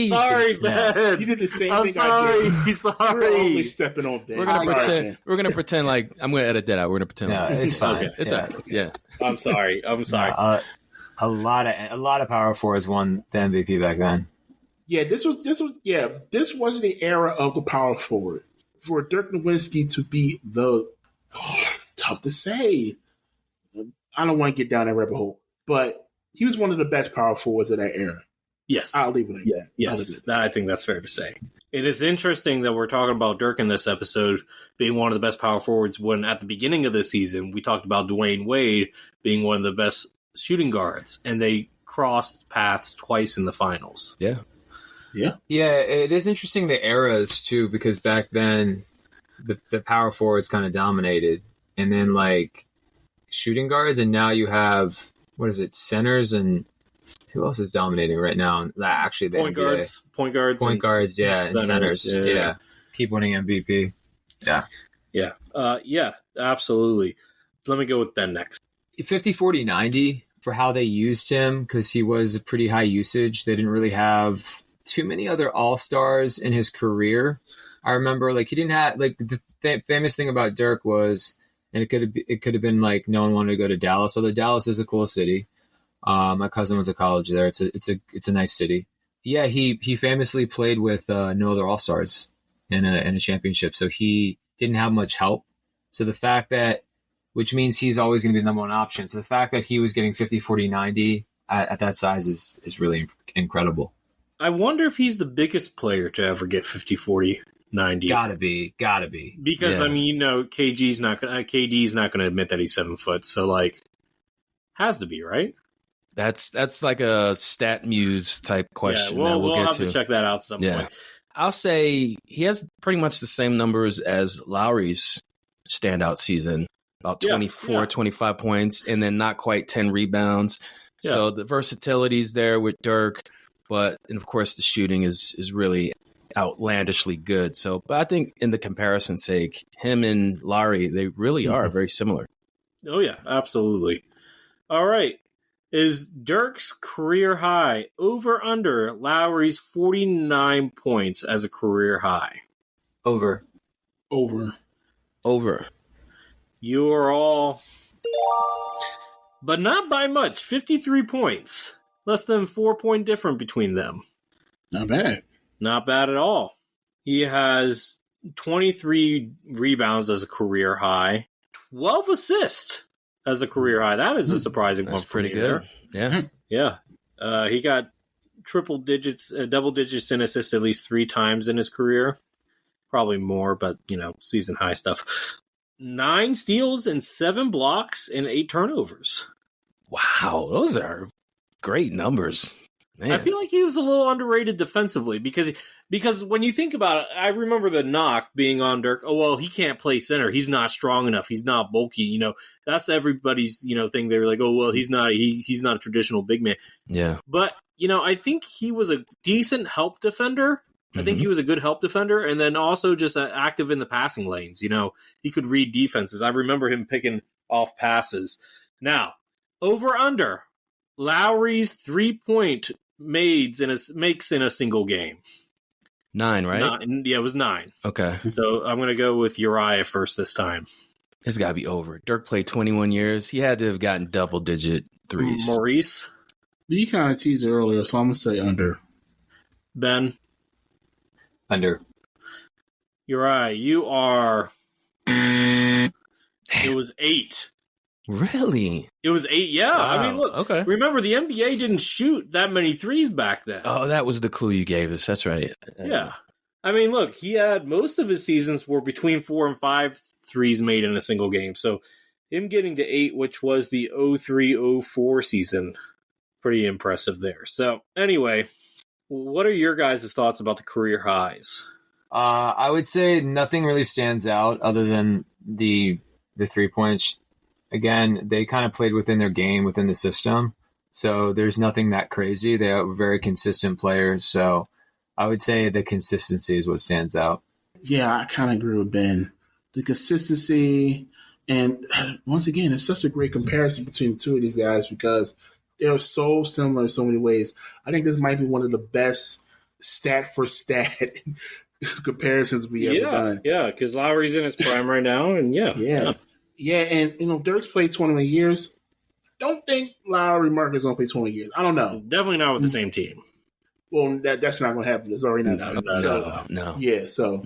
Sorry, Ben. You did the same thing I did. Sorry. You're only stepping on Ben. We're gonna pretend like I'm gonna edit that out. We're gonna pretend. No, it's fine. Okay. It's all right. Yeah. I'm sorry. No, a lot of power forwards won the MVP back then. Yeah, this was the era of the power forward. For Dirk Nowitzki to be tough to say. I don't want to get down that rabbit hole, but he was one of the best power forwards of that era. Yes. I'll leave it like that. Yes, I think that's fair to say. It is interesting that we're talking about Dirk in this episode being one of the best power forwards when at the beginning of the season we talked about Dwayne Wade being one of the best shooting guards, and they crossed paths twice in the finals. Yeah. It is interesting the eras too, because back then the power forwards kind of dominated, and then like shooting guards, and now you have centers, and who else is dominating right now? Actually, the point NBA. Point guards, and centers. Yeah. Keep winning MVP. Yeah, absolutely. Let me go with Ben next. 50, 40, 90 for how they used him, because he was a pretty high usage. They didn't really have too many other all-stars in his career. I remember like he didn't have like the famous thing about Dirk was, and it could have been like no one wanted to go to Dallas, although Dallas is a cool city. My cousin went to college there. It's a nice city. Yeah, he famously played with no other all-stars in a championship, so he didn't have much help. So the fact that, which means he's always going to be the number one option. So the fact that he was getting 50, 40, 90 at that size is really incredible. I wonder if he's the biggest player to ever get 50, 40, 90. Gotta be. Because I mean, KD's not going to admit that he's 7 foot. So like, has to be, right? That's like a stat muse type question. Yeah, we'll get have to check that out at some point. I'll say he has pretty much the same numbers as Lauri's standout season, about 25 points, and then not quite 10 rebounds. Yeah. So the versatility's there with Dirk, and of course the shooting is really outlandishly good. So, but I think in the comparison's sake, him and Lauri, they really are very similar. Oh yeah, absolutely. All right. Is Dirk's career high over under Lauri's 49 points as a career high? Over. You are all, but not by much. 53 points. Less than 4-point difference between them. Not bad. Not bad at all. He has 23 rebounds as a career high, 12 assists as a career high. That is a surprising one. That's for pretty me good. There. Yeah. He got double digits in assists at least 3 times in his career. Probably more, but season high stuff. 9 steals and 7 blocks and 8 turnovers. Wow, those are great numbers. Man. I feel like he was a little underrated defensively because when you think about it, I remember the knock being on Dirk. Oh, well, he can't play center. He's not strong enough. He's not bulky. That's everybody's, thing. They were like, oh, well, he's not a traditional big man. Yeah. But, I think he was a decent help defender. I think he was a good help defender, and then also just active in the passing lanes. He could read defenses. I remember him picking off passes. Now, over under Lauri's 3-point makes in a single game. 9, right? Yeah, it was 9. Okay. So I'm going to go with Uriah first this time. It's got to be over. Dirk played 21 years. He had to have gotten double-digit threes. Maurice? You kind of teased it earlier, so I'm going to say under. Ben? Under. Uriah, you are... It was 8. Really? It was 8, yeah. Wow. I mean, look, okay. Remember, the NBA didn't shoot that many threes back then. Oh, that was the clue you gave us. That's right. Yeah. I mean, look, he had most of his seasons were between 4 and 5 threes made in a single game. So him getting to 8, which was the 03-04 season, pretty impressive there. So anyway, What are your guys' thoughts about the career highs? I would say nothing really stands out other than the 3 points. Again, they kind of played within their game, within the system. So there's nothing that crazy. They are very consistent players. So I would say the consistency is what stands out. Yeah, I kind of agree with Ben. The consistency, and once again, it's such a great comparison between the two of these guys because they're so similar in so many ways. I think this might be one of the best stat for stat comparisons we ever done. Yeah, because Lowry's in his prime right now, and yeah. And Dirk's played 21 years. Don't think Lauri Markkanen's gonna play 20 years. I don't know. Definitely not with the same team. Well, that's not gonna happen. It's already not happening. No. Yeah. So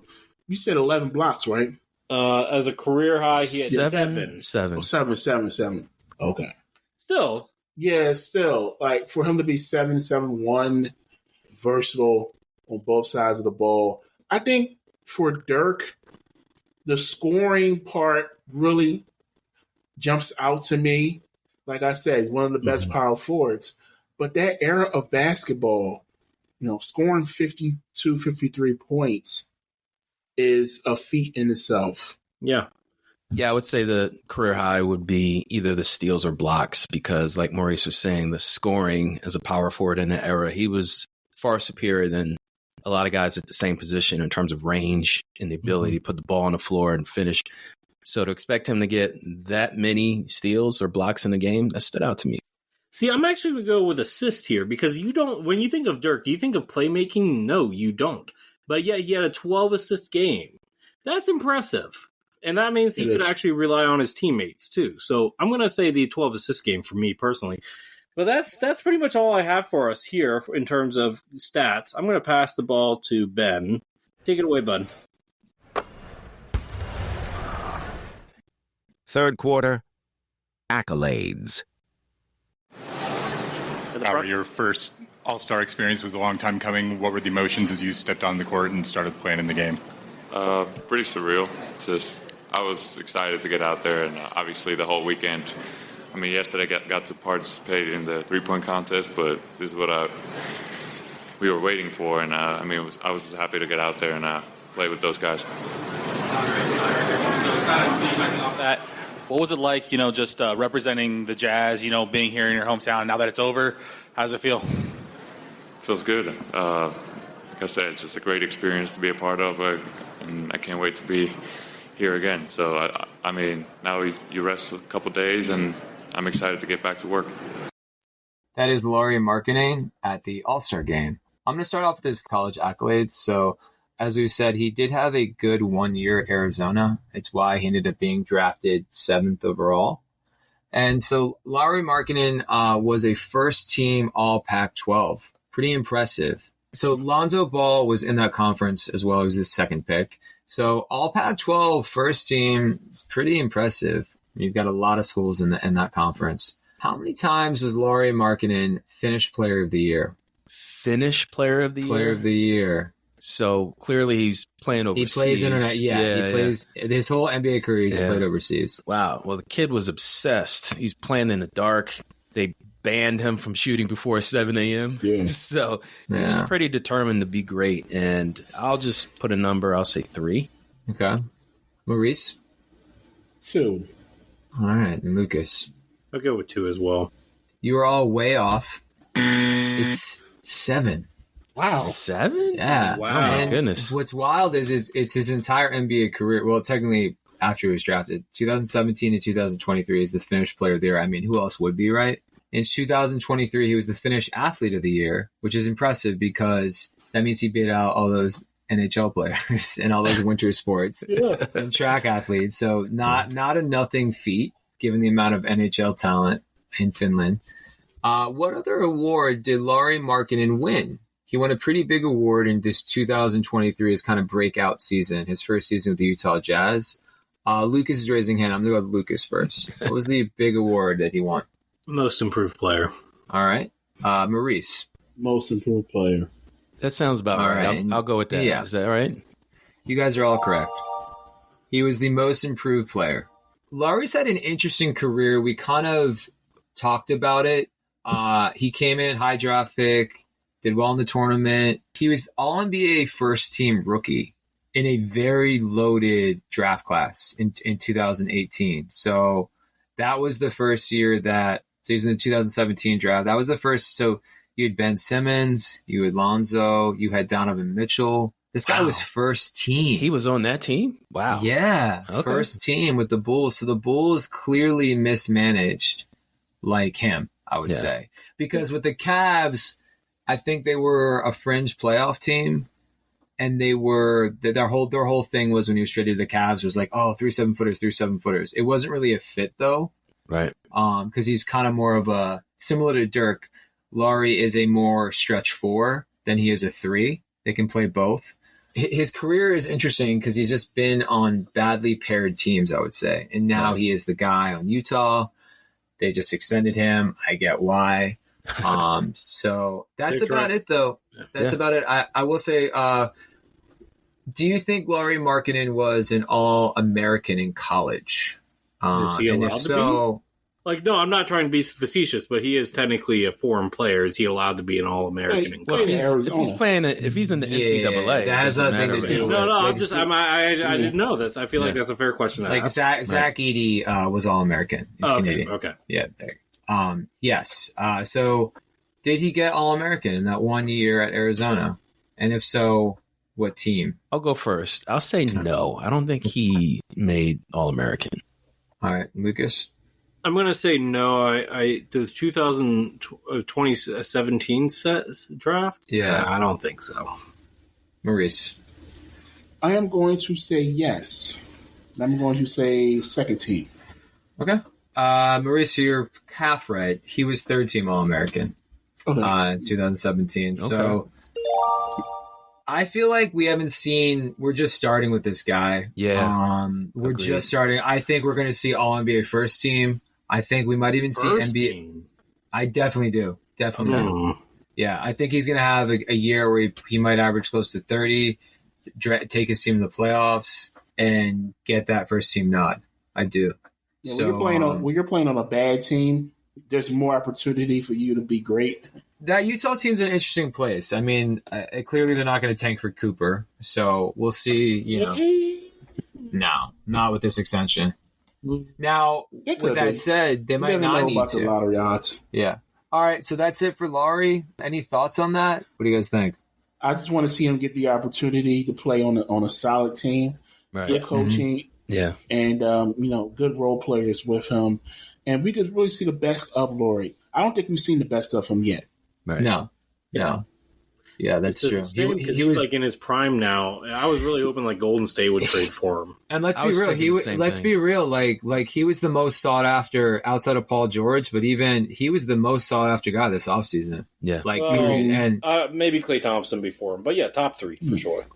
you said 11 blocks, right? As a career high, he had seven. Seven. Okay. Still. Yeah, still. Like, for him to be 7-7-1, versatile on both sides of the ball. I think for Dirk, the scoring part really jumps out to me. Like I said, he's one of the best power forwards. But that era of basketball, scoring 52, 53 points is a feat in itself. Yeah. Yeah, I would say the career high would be either the steals or blocks because, like Maurice was saying, the scoring as a power forward in that era, he was far superior than a lot of guys at the same position in terms of range and the ability to put the ball on the floor and finish. So to expect him to get that many steals or blocks in the game, that stood out to me. See, I'm actually going to go with assist here because when you think of Dirk, do you think of playmaking? No, you don't. But yet he had a 12-assist game. That's impressive. And that means he could actually rely on his teammates, too. So I'm going to say the 12-assist game for me personally. But that's pretty much all I have for us here in terms of stats. I'm going to pass the ball to Ben. Take it away, bud. Third quarter, accolades. Your first All-Star experience was a long time coming. What were the emotions as you stepped on the court and started playing in the game? Pretty surreal. I was excited to get out there, and obviously the whole weekend. I mean, yesterday got to participate in the three-point contest, but this is what we were waiting for, and I was just happy to get out there and play with those guys. So kind of piggybacking off that, what was it like, just representing the Jazz, being here in your hometown? Now that it's over, how does it feel? Feels good. Like I said, it's just a great experience to be a part of, and I can't wait to be here again. So, now you rest a couple days, and I'm excited to get back to work. That is Lauri Markkanen at the All-Star game. I'm going to start off with his college accolades. So, as we've said, he did have a good 1 year at Arizona. It's why he ended up being drafted 7th overall. And so Lauri Markkanen was a first-team All-Pac-12. Pretty impressive. So Lonzo Ball was in that conference as well as his second pick. So All-Pac-12 first team is pretty impressive. You've got a lot of schools in that conference. How many times was Lauri Markkanen Finnish Player of the Year? Finnish Player of the Year? Player of the Year. So clearly he's playing overseas. He plays internet. He plays his whole NBA career. He's played overseas. Wow. Well, the kid was obsessed. He's playing in the dark. They banned him from shooting before 7 a.m. Yeah. So he was pretty determined to be great. And I'll just put a number. I'll say 3. Okay. Maurice? 2. All right. And Lucas? I'll go with 2 as well. You were all way off. It's 7. Wow. 7? Yeah. Wow. Oh, my goodness. What's wild is it's his entire NBA career. Well, technically, after he was drafted, 2017 and 2023 is the Finnish Player of the Year. I mean, who else would be, right? In 2023, he was the Finnish Athlete of the Year, which is impressive because that means he beat out all those NHL players and all those winter sports and track athletes. So not a nothing feat, given the amount of NHL talent in Finland. What other award did Lauri Markkanen win? He won a pretty big award in this 2023, his kind of breakout season, his first season with the Utah Jazz. Lucas is raising hand. I'm going to go with Lucas first. What was the big award that he won? Most improved player. All right. Maurice. Most improved player. That sounds about right. I'll go with that. Yeah. Is that right? You guys are all correct. He was the most improved player. Lauri's had an interesting career. We kind of talked about it. He came in high draft pick, did well in the tournament. He was All-NBA first-team rookie in a very loaded draft class in 2018. So that was the first year so he's in the 2017 draft. That was the first. So you had Ben Simmons, you had Lonzo, you had Donovan Mitchell. This guy was first team. He was on that team? Wow. Yeah, Okay. First team with the Bulls. So the Bulls clearly mismanaged like him, I would say. Because with the Cavs, I think they were a fringe playoff team. And they were their whole thing was when he was traded to the Cavs was like, 3 7-footers. It wasn't really a fit though. Right. Because he's kind of more of a similar to Dirk. Lauri is a more stretch 4 than he is a 3. They can play both. His career is interesting because he's just been on badly paired teams, I would say. And now he is the guy on Utah. They just extended him. I get why. So that's about it, though. That's about it. I will say, do you think Lauri Markkanen was an All-American in college? Is he allowed and if to so, be? Like, no, I'm not trying to be facetious, but he is technically a foreign player. Is he allowed to be an All-American in college? If he's in the NCAA, that has nothing to do with. No, I didn't know that. I feel like that's a fair question to like ask. Zach Edey was All-American. He's Canadian. Okay. Yeah. Yes. So did he get All-American in that 1 year at Arizona? And if so, what team? I'll go first. I'll say no. I don't think he made All-American. All right, Lucas? I'm going to say no. The 2017 draft? Yeah. I don't think so. Maurice? I am going to say yes. I'm going to say second team. Okay. Maurice, you're half right. He was third team All-American in 2017. Okay. So I feel like we haven't seen – we're just starting with this guy. Yeah. We're just starting. I think we're going to see All-NBA first team. I think we might even see NBA. Team. I definitely do. Definitely. Yeah, I think he's going to have a year where he might average close to 30, take his team to the playoffs, and get that first team nod. I do. Yeah, when you're playing on a bad team, there's more opportunity for you to be great. That Utah team's an interesting place. I mean, clearly they're not going to tank for Cooper, so we'll see. No, not with this extension. Now, with that said, they might not need to. The lottery odds. Yeah. All right, so that's it for Lauri. Any thoughts on that? What do you guys think? I just want to see him get the opportunity to play on a solid team, good coaching, and good role players with him, and we could really see the best of Lauri. I don't think we've seen the best of him yet. Right. No. Yeah, that's true. He was like in his prime now. I was really hoping like Golden State would trade for him. And let's be real. Like he was the most sought after outside of Paul George, but even he was the most sought after guy this offseason. Yeah. Maybe Klay Thompson before him, but yeah, top 3 for sure.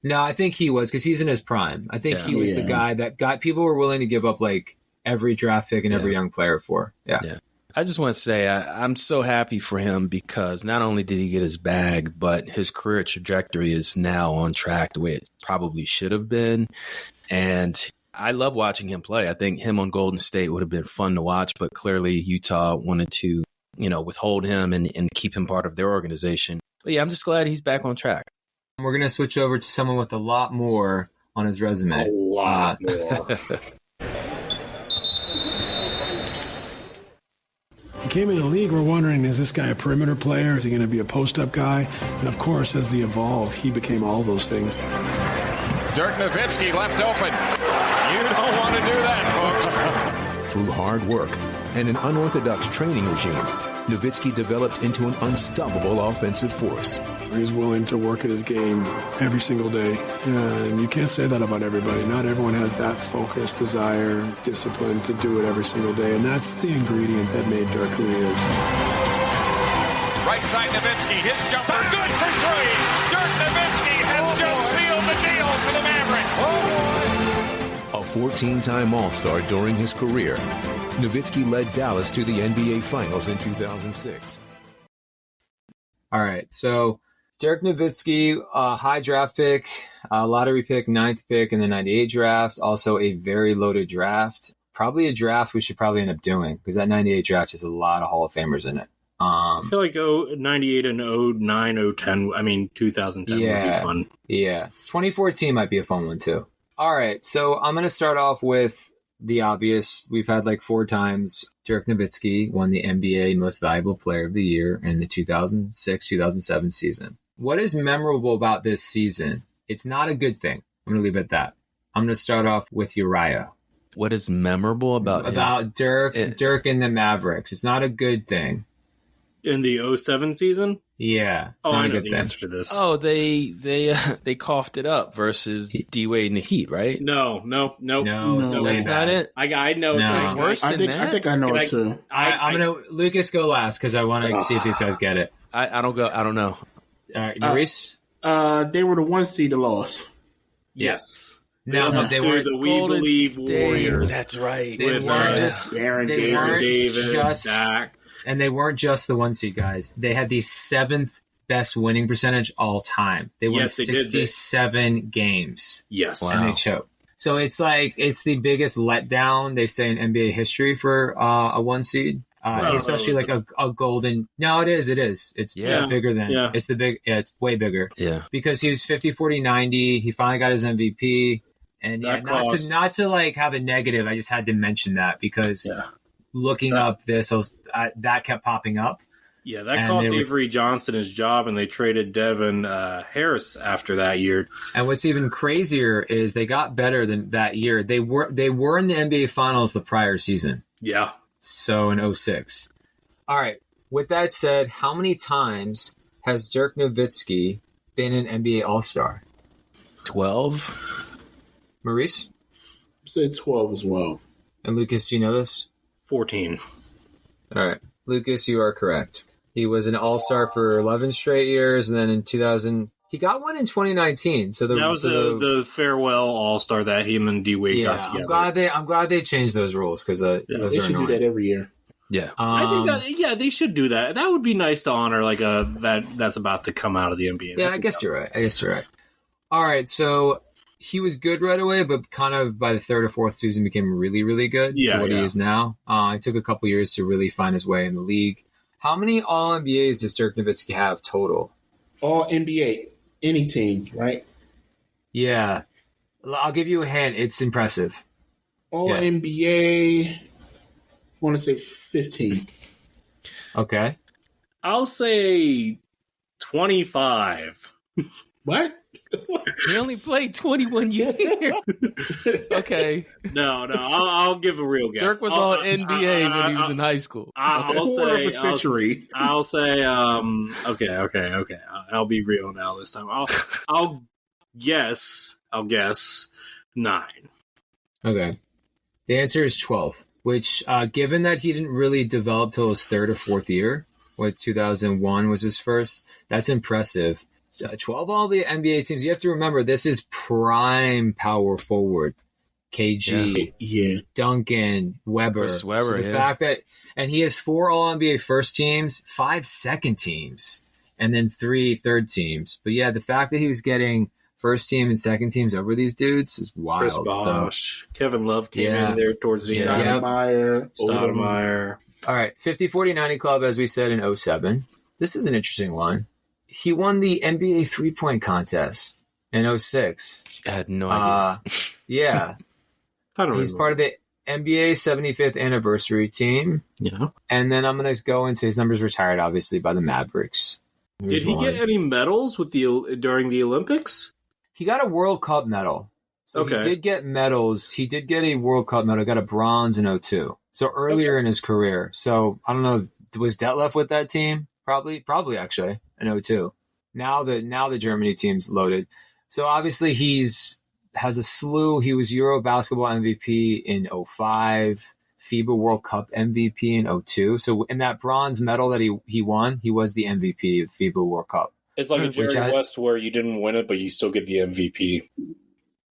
No, I think he was because he's in his prime. I think he was the guy that people were willing to give up like every draft pick and every young player for. Yeah. I just want to say I'm so happy for him because not only did he get his bag, but his career trajectory is now on track the way it probably should have been. And I love watching him play. I think him on Golden State would have been fun to watch, but clearly Utah wanted to, withhold him and keep him part of their organization. But yeah, I'm just glad he's back on track. We're going to switch over to someone with a lot more on his resume. A lot more. He came in the league, we're wondering, is this guy a perimeter player? Is he going to be a post-up guy? And of course, as he evolved, he became all those things. Dirk Nowitzki left open. You don't want to do that, folks. Through hard work and an unorthodox training regime, Nowitzki developed into an unstoppable offensive force. He's willing to work at his game every single day. And you can't say that about everybody. Not everyone has that focus, desire, discipline to do it every single day. And that's the ingredient that made Dirk who he is. Right side Nowitzki, his jumper, good for 3. Dirk Nowitzki has just sealed the deal for the Mavericks. A 14-time All-Star during his career, Nowitzki led Dallas to the NBA Finals in 2006. All right, so Dirk Nowitzki, high draft pick, lottery pick, 9th pick in the 98 draft, also a very loaded draft. Probably a draft we should probably end up doing because that 98 draft has a lot of Hall of Famers in it. I feel like 98 and 09, 010, 2010 would be fun. Yeah. 2014 might be a fun one too. All right, so I'm going to start off with the obvious. We've had like 4 times. Dirk Nowitzki won the NBA Most Valuable Player of the Year in the 2006-2007 season. What is memorable about this season? It's not a good thing. I'm going to leave it at that. I'm going to start off with Uriah. What is memorable about Dirk and the Mavericks? It's not a good thing. In the 07 season? Yeah. I know the answer to this. Oh, they coughed it up versus D-Wade and the Heat, right? No, that's not it. I know. No. It's worse than that. I think I know it too. I'm gonna Lucas go last because I want to see if these guys get it. I don't know. Maurice? They were the 1 seed that lost. Yes. No, they weren't the We Believe Warriors. That's right. They weren't just Baron Davis, Dak. And they weren't just the 1 seed guys. They had the 7th best winning percentage all time. They won 67 games. Yes. And they choked. So it's the biggest letdown, they say, in NBA history for a 1 seed. Especially like a golden. No, it is. It's bigger than. Yeah. It's way bigger. Yeah. Because he was 50, 40, 90. He finally got his MVP. And not to like have a negative, I just had to mention that because looking up this, that kept popping up. Yeah, that cost Avery Johnson his job, and they traded Devin Harris after that year. And what's even crazier is they got better than that year. They were in the NBA Finals the prior season. Yeah. So in 06. All right. With that said, how many times has Dirk Nowitzki been an NBA All-Star? 12. Maurice? I said 12 as well. And Lucas, do you know this? 14. All right. Lucas, you are correct. He was an All-Star for 11 straight years, and then in 2000, he got one in 2019. So that was the farewell All-Star that him and D-Wade got together. I'm glad they changed those rules because they should do that every year. Yeah, I think they should do that. That would be nice to honor like that's about to come out of the NBA. Yeah, I guess you're right. All right, so he was good right away, but kind of by the 3rd or 4th season became really, really good to what he is now. It took a couple years to really find his way in the league. How many All-NBAs does Dirk Nowitzki have total? All-NBA, any team, right? Yeah. I'll give you a hint. It's impressive. All-NBA, I want to say 15. Okay. I'll say 25. What? He only played 21 years. Okay. No. I'll give a real guess. Dirk was all NBA when he was in high school. I'll say a century. I'll say okay. I'll be real now this time. I'll guess 9. Okay. The answer is 12, which given that he didn't really develop till his 3rd or 4th year, 2001 was his first, that's impressive. 12 all the NBA teams. You have to remember, this is prime power forward. KG, Duncan, Weber. Chris Webber, so the fact that, and he has 4 All-NBA first teams, 5 second teams, and then 3 third teams. But yeah, the fact that he was getting first team and second teams over these dudes is wild. Chris Bosh. Kevin Love came in there towards the end. Stoudemire. All right, 50, 40, 90 club, as we said, in 07. This is an interesting one. He won the NBA 3-point contest in 06. I had no idea. Yeah. He's part of the NBA 75th anniversary team. Yeah. And then I'm going to go into his numbers retired, obviously, by the Mavericks. Did he get any medals during the Olympics? He got a World Cup medal. So he did get medals. He did get a World Cup medal. Got a bronze in 02. So earlier in his career. So I don't know. Was Detlef with that team? Probably actually. In 02. Now the Germany team's loaded. So obviously has a slew. He was Euro basketball MVP in 05, FIBA World Cup MVP in 02. So in that bronze medal that he won, he was the MVP of FIBA World Cup. It's like a Jerry West where you didn't win it, but you still get the MVP.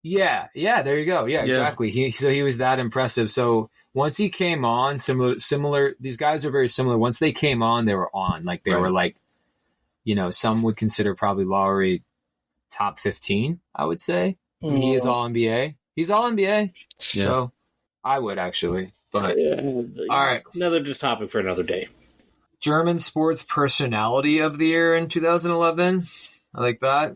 Yeah, there you go. Yeah, exactly. He was that impressive. So once he came on, similar. These guys are very similar. Once they came on, they were on. Like they were like, some would consider probably Lauri top 15, I would say. I mean, he is All-NBA. He's All-NBA. Yeah. So I would actually. But all right. Another topic for another day. German sports personality of the year in 2011. I like that.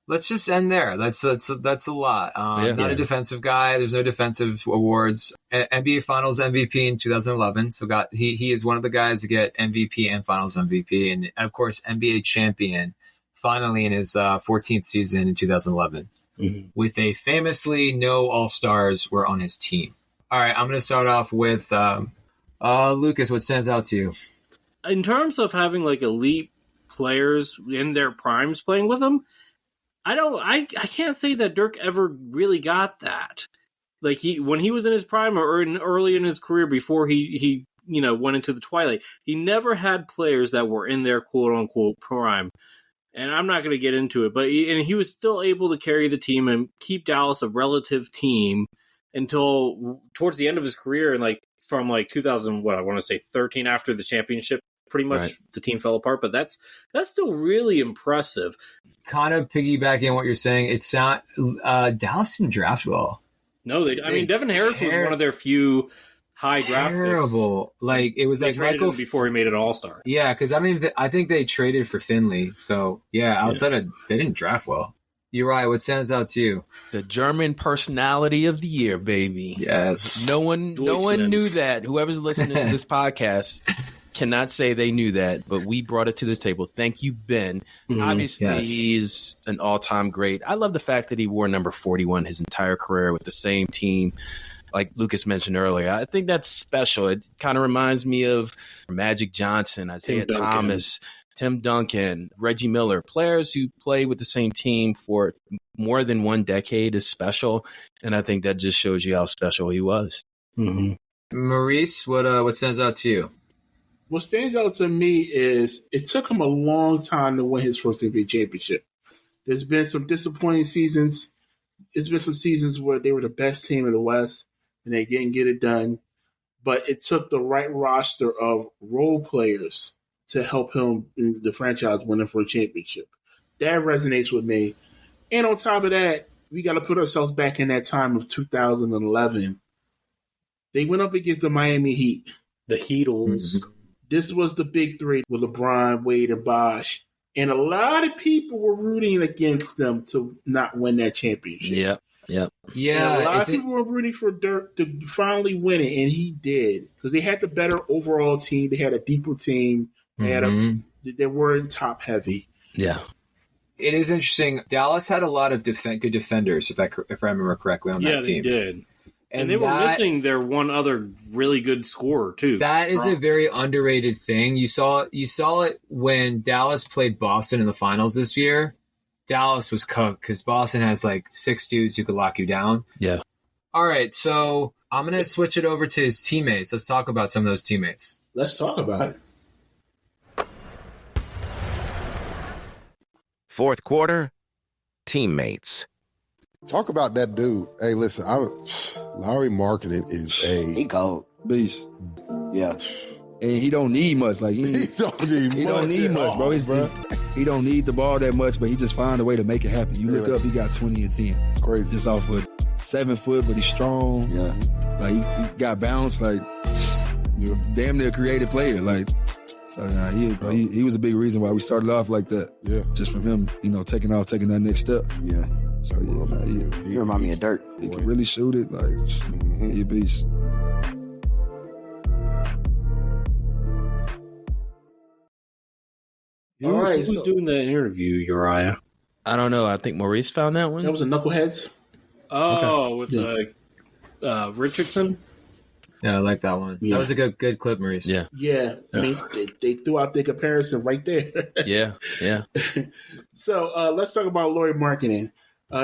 Let's just end there. That's a lot. Not a defensive guy. There's no defensive awards. NBA Finals MVP in 2011. So he is one of the guys to get MVP and Finals MVP, and of course NBA champion finally in his 14th season in 2011. With a famously no All-Stars were on his team. All right, I'm going to start off with Lucas. What stands out to you? In terms of having like elite players in their primes playing with him, I can't say that Dirk ever really got that. Like when he was in his prime or early in his career before he went into the twilight, he never had players that were in their quote unquote prime. And I'm not going to get into it, but he was still able to carry the team and keep Dallas a relative team until towards the end of his career, and from 2013 after the championship, pretty much the team fell apart. But that's still really impressive. Kind of piggybacking on what you're saying, it's not Dallas didn't draft well. No, Devin Harris was one of their few high draft picks. Terrible. Like it was they like traded him before he made it All-Star. Yeah, because I think they traded for Finley. So outside of they didn't draft well. You're right. What stands out to you? The German personality of the year, baby. Yes. No one knew that. Whoever's listening to this podcast cannot say they knew that, but we brought it to the table. Thank you, Ben. Obviously, he's an all-time great. I love the fact that he wore number 41 his entire career with the same team. Like Lucas mentioned earlier, I think that's special. It kind of reminds me of Magic Johnson, Isaiah Thomas, Tim Duncan, Reggie Miller. Players who play with the same team for more than one decade is special, and I think that just shows you how special he was. Maurice, what stands out to you? What stands out to me is it took him a long time to win his first NBA championship. There's been some disappointing seasons. There's been some seasons where they were the best team in the West and they didn't get it done. But it took the right roster of role players to help him, the franchise, winning for a championship. That resonates with me. And on top of that, we got to put ourselves back in that time of 2011. They went up against the Miami Heat. The Heatles. This was the big three with LeBron, Wade, and Bosh. And a lot of people were rooting against them to not win that championship. Yep. Yeah. And a lot of people were rooting for Dirk to finally win it, and he did. Because they had the better overall team. They had a deeper team. They weren't top heavy. Yeah. It is interesting. Dallas had a lot of good defenders, if I remember correctly, on that team. Yeah, they did. And they were missing their one other really good scorer, too. That is a very underrated thing. You saw it when Dallas played Boston in the finals this year. Dallas was cooked because Boston has like 6 dudes who could lock you down. Yeah. All right, so I'm going to switch it over to his teammates. Let's talk about some of those teammates. Let's talk about it. Fourth quarter, teammates. Talk about that dude. Hey, listen, Lauri Markkanen is he cold beast. Yeah, and he don't need much. Like he don't need much, bro. He don't need the ball that much, but he just find a way to make it happen. You look up, he got 20 and 10. It's crazy. Just off of 7 foot, but he's strong. Yeah, like he got balance. Like damn near creative player. Like. So he was a big reason why we started off like that. Yeah, just from him, taking that next step. Yeah. So he remind me of Dirk. He can really shoot it. Like he a beast. All right, who's doing the interview, Uriah? I don't know. I think Maurice found that one. That was a Knuckleheads. Oh, with Richardson. Yeah, I like that one. Yeah. That was a good clip, Maurice. Yeah. I mean, they threw out the comparison right there. Yeah. So let's talk about Lauri Markkanen.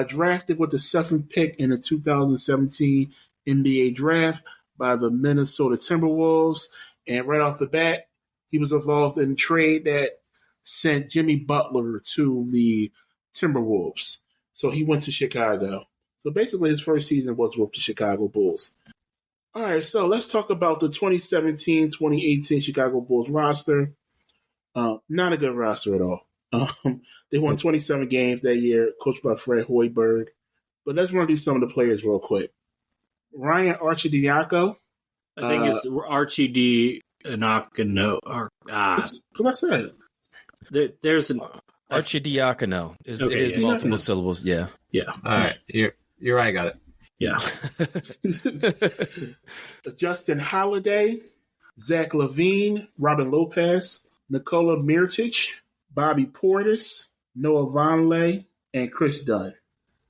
Drafted with the 7th pick in the 2017 NBA draft by the Minnesota Timberwolves. And right off the bat, he was involved in a trade that sent Jimmy Butler to the Timberwolves. So he went to Chicago. So basically his first season was with the Chicago Bulls. All right, so let's talk about the 2017-2018 Chicago Bulls roster. Not a good roster at all. They won 27 games that year, coached by Fred Hoiberg. But let's run through some of the players real quick. Ryan Arcidiaco. I think it's Archie Inakano. That's what I said. There's an Archidiakono. It is yeah. multiple syllables. Yeah. Yeah. All right. You're right. I got it. Yeah. Justin Holiday, Zach LaVine, Robin Lopez, Nikola Mirotic, Bobby Portis, Noah Vonleh, and Chris Dunn.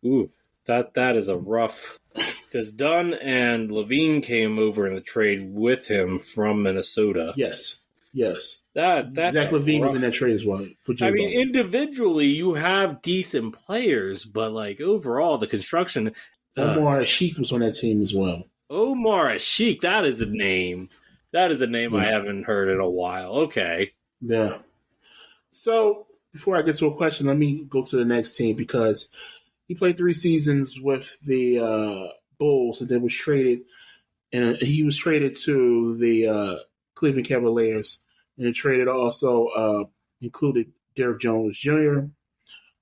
Ooh, that is a rough. Because Dunn and Levine came over in the trade with him from Minnesota. Yes. That's Zach LaVine was in that trade as well. For I mean, individually, you have decent players, but like overall, the construction. Omar Sheik was on that team as well. Omar Sheik, that is a name. That is a name I haven't heard in a while. Okay. Yeah. So before I get to a question, let me go to the next team because he played 3 seasons with the Bulls and then was traded. And he was traded to the Cleveland Cavaliers. And the trade also included Derrick Jones Jr.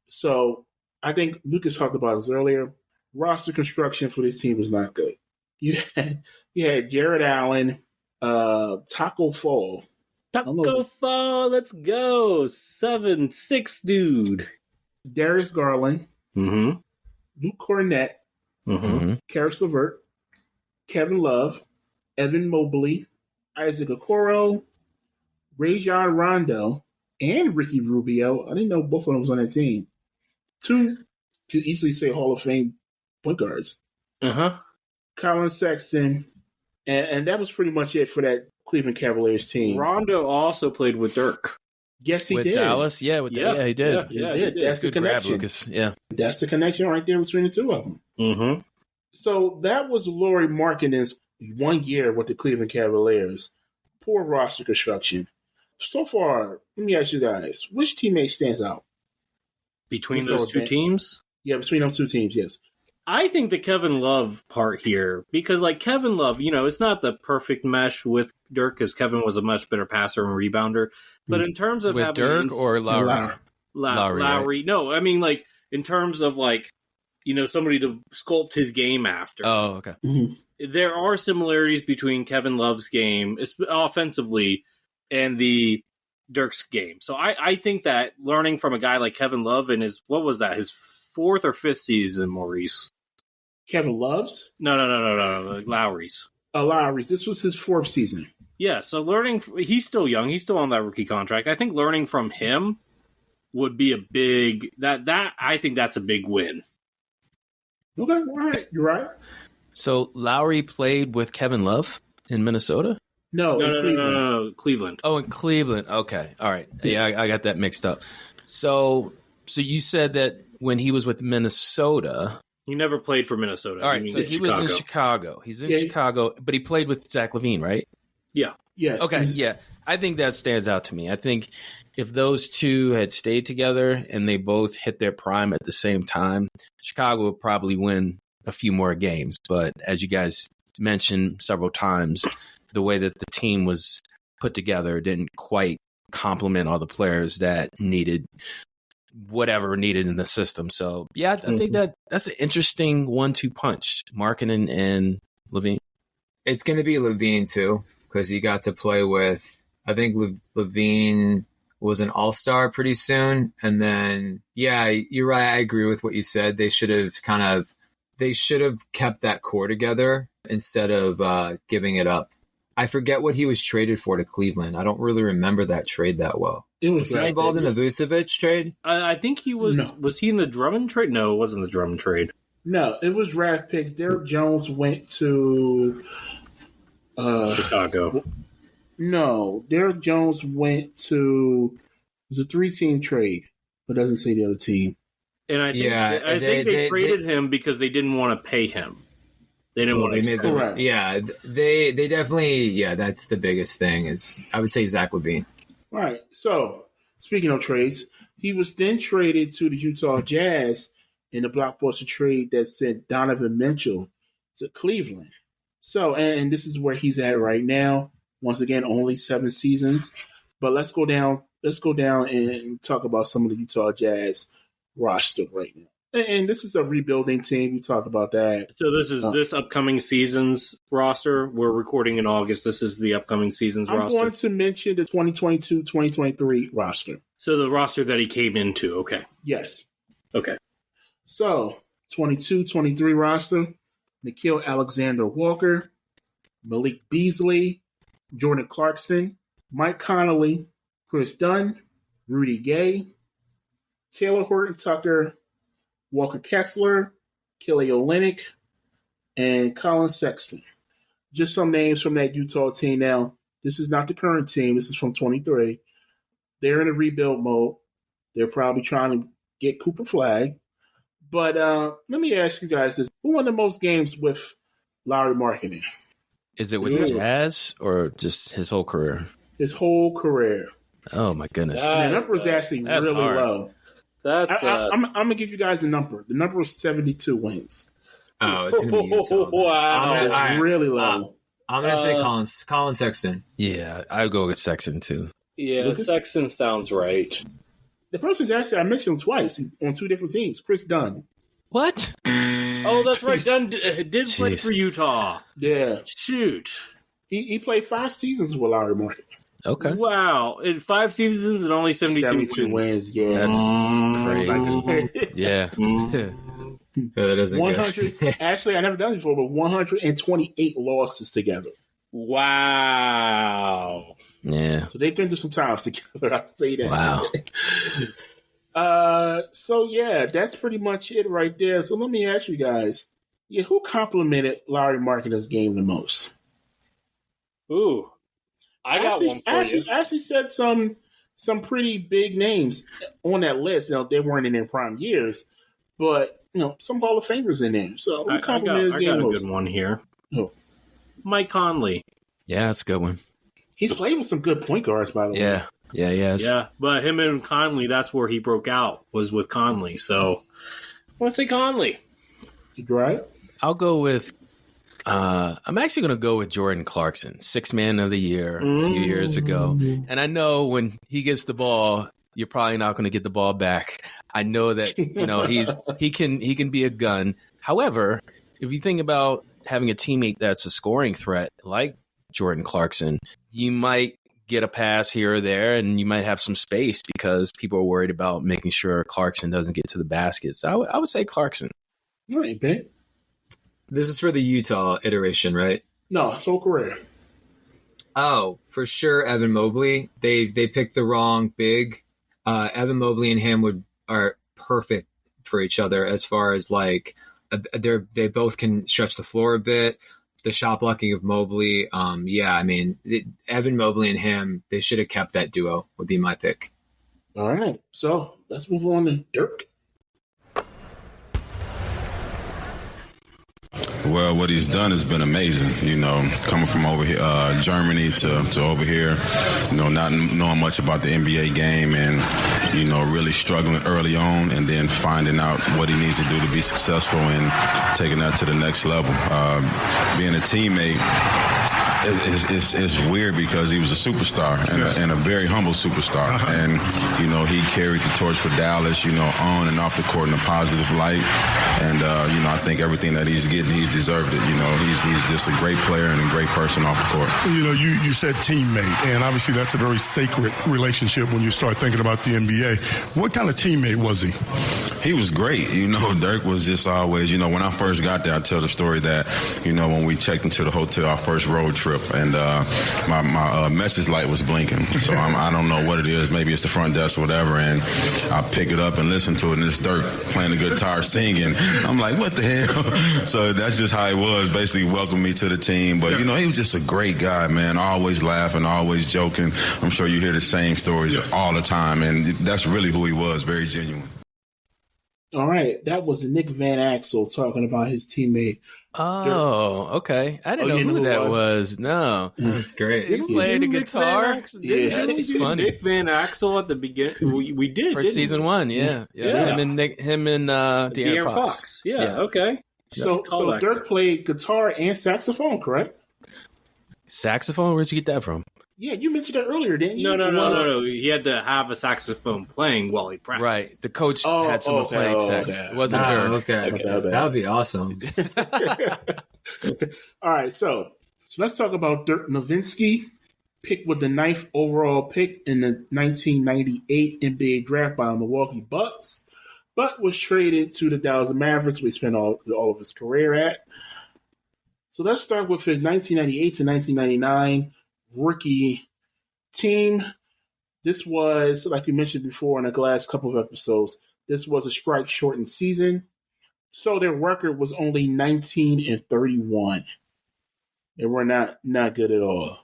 So I think Lucas talked about this earlier. Roster construction for this team was not good. You had Jared Allen, Taco Fall. Taco Fall, let's go. 7'6" dude. Darius Garland. Mm-hmm. Luke Cornett. Mm-hmm. Karis LeVert. Kevin Love. Evan Mobley. Isaac Okoro. Rajon Rondo. And Ricky Rubio. I didn't know both of them was on that team. 2 could easily say Hall of Fame point guards. Uh-huh. Colin Sexton. And that was pretty much it for that Cleveland Cavaliers team. Rondo also played with Dirk. Yes, he with did. Dallas? Yeah, he did. He did. That's the connection. Lucas. Yeah. That's the connection right there between the two of them. Mm-hmm. So that was Lauri Markkanen's 1 year with the Cleveland Cavaliers. Poor roster construction. So far, let me ask you guys, which teammate stands out? Between those two teams? Yeah, between those two teams, yes. I think the Kevin Love part here, because like Kevin Love, it's not the perfect mesh with Dirk because Kevin was a much better passer and rebounder. But in terms of with having Dirk or Lowry? Lowry. Right? No, I mean like in terms of like, somebody to sculpt his game after. Oh, okay. Mm-hmm. There are similarities between Kevin Love's game offensively and the Dirk's game. So I think that learning from a guy like Kevin Love in his 4th or 5th season, Maurice. Kevin Love's? No. Lowry's. Lowry's. This was his 4th season. Yeah, so he's still young. He's still on that rookie contract. I think learning from him would be a big I think that's a big win. Okay, all right. You're right. So Lowry played with Kevin Love in Minnesota? No, Cleveland. Oh, in Cleveland. Okay. All right. Yeah, I got that mixed up. So you said that when he was with Minnesota. He never played for Minnesota. All right. So he was in Chicago. He's in Chicago, but he played with Zach LaVine, right? Yeah. Yes. Okay. Yeah. I think that stands out to me. I think if those two had stayed together and they both hit their prime at the same time, Chicago would probably win a few more games. But as you guys mentioned several times, the way that the team was put together didn't quite complement all the players that needed whatever needed in the system. So, yeah, I think that's an interesting 1-2 punch, Markkanen and LaVine. It's going to be LaVine, too, because he got to play with, I think LaVine was an all-star pretty soon. And then, yeah, you're right. I agree with what you said. They should have kept that core together instead of giving it up. I forget what he was traded for to Cleveland. I don't really remember that trade that well. Was he involved in the Vucevic trade? I think he was. No. Was he in the Drummond trade? No, it wasn't the Drummond trade. No, it was draft picks. Derrick Jones went to Chicago. No, Derrick Jones went to. It was a 3-team trade, but doesn't say the other team. And I think they traded him because they didn't want to pay him. They didn't want to. Correct. Yeah, they definitely. Yeah, that's the biggest thing. Is I would say Zach LaVine. Right. So speaking of trades, he was then traded to the Utah Jazz in the blockbuster trade that sent Donovan Mitchell to Cleveland. So, and this is where he's at right now. Once again, only 7 seasons. But let's go down and talk about some of the Utah Jazz roster right now. And this is a rebuilding team. We talked about that. So this is this upcoming season's roster. We're recording in August. This is the upcoming season's roster. I'm going to mention the 2022-2023 roster. So the roster that he came into, okay. Yes. Okay. So, 22-23 roster, Nickeil Alexander-Walker, Malik Beasley, Jordan Clarkson, Mike Conley, Chris Dunn, Rudy Gay, Taylor Horton-Tucker, Walker Kessler, Kelly Olynyk, and Colin Sexton. Just some names from that Utah team. Now, this is not the current team. This is from 23. They're in a rebuild mode. They're probably trying to get Cooper Flag. But let me ask you guys this. Who won the most games with Lauri Markkanen? Is it with the Jazz or just his whole career? His whole career. Oh, my goodness. The number is actually really hard. low. I'm going to give you guys the number. The number is 72 wins. Oh, it's going to be Utah. Wow. It's really low. I'm going to say Colin Sexton. Yeah, I'll go with Sexton, too. Yeah, Sexton sounds right. The person's actually, I mentioned him twice on two different teams. Chris Dunn. What? Oh, that's right. Dunn did play for Utah. Yeah. Shoot. He played 5 seasons with Lauri Markkanen. Okay. Wow. In 5 seasons and only 72 wins. Yeah. That's crazy. Yeah. That doesn't 100. Actually, I never done this before, but 128 losses together. Wow. Yeah. So they've been through some times together. I'll say that. Wow. So yeah, that's pretty much it right there. So let me ask you guys, who complimented Lauri Markkanen's game the most? Ooh. I got one for you. Actually said some pretty big names on that list. They weren't in their prime years, but some Hall of Famers in there. So who complimented his game I got most? a good one here. Oh. Mike Conley. Yeah, that's a good one. He's played with some good point guards, by the way. Yeah. Yeah, but him and Conley, that's where he broke out, was with Conley. So I want to say Conley. You right? I'll go with I'm actually going to go with Jordan Clarkson, 6th man of the year a few years ago. And I know when he gets the ball, you're probably not going to get the ball back. I know that he can be a gun. However, if you think about having a teammate that's a scoring threat like Jordan Clarkson, you might get a pass here or there, and you might have some space because people are worried about making sure Clarkson doesn't get to the basket. So I would say Clarkson. All right, Ben. This is for the Utah iteration, right? No, it's whole career. Oh, for sure, Evan Mobley. They picked the wrong big. Evan Mobley and him are perfect for each other as far as they both can stretch the floor a bit. The shot blocking of Mobley, Evan Mobley and him, they should have kept that duo. Would be my pick. All right, so let's move on to Dirk. Well, what he's done has been amazing. Coming from over here, Germany to over here, not knowing much about the NBA game, and really struggling early on, and then finding out what he needs to do to be successful and taking that to the next level. Being a teammate. It's weird because he was a superstar and a very humble superstar. And, he carried the torch for Dallas, on and off the court in a positive light. And, I think everything that he's getting, he's deserved it. He's just a great player and a great person off the court. You said teammate, and obviously that's a very sacred relationship when you start thinking about the NBA. What kind of teammate was he? He was great. Dirk was just always, when I first got there, I tell the story that, when we checked into the hotel, our first road trip, and my message light was blinking. So I don't know what it is. Maybe it's the front desk or whatever. And I pick it up and listen to it, and it's Dirk playing the guitar, singing. I'm like, what the hell? So that's just how he was. Basically welcomed me to the team. But, he was just a great guy, man. Always laughing, always joking. I'm sure you hear the same stories all the time. And that's really who he was, very genuine. All right. That was Nick Van Axel talking about his teammate. Oh, okay. I didn't know who that was. No. That's great. He played the guitar. That's funny. Nick Van Axel at the beginning. We did. For season 1, yeah. Him and De'Aaron Fox. Yeah, okay. So Dirk played guitar and saxophone, correct? Saxophone? Where'd you get that from? Yeah, you mentioned that earlier, didn't you? No. He had to have a saxophone playing while he practiced. Right. The coach had someone playing sax. Okay. It wasn't Dirk. Okay. That would be awesome. All right, so let's talk about Dirk Nowitzki, picked with the 9th overall pick in the 1998 NBA draft by the Milwaukee Bucks, but was traded to the Dallas Mavericks, where he spent all of his career at. So let's start with his 1998 to 1999 rookie team. This was, like you mentioned before in the last couple of episodes, this was a strike-shortened season. So their record was only 19-31. They were not good at all.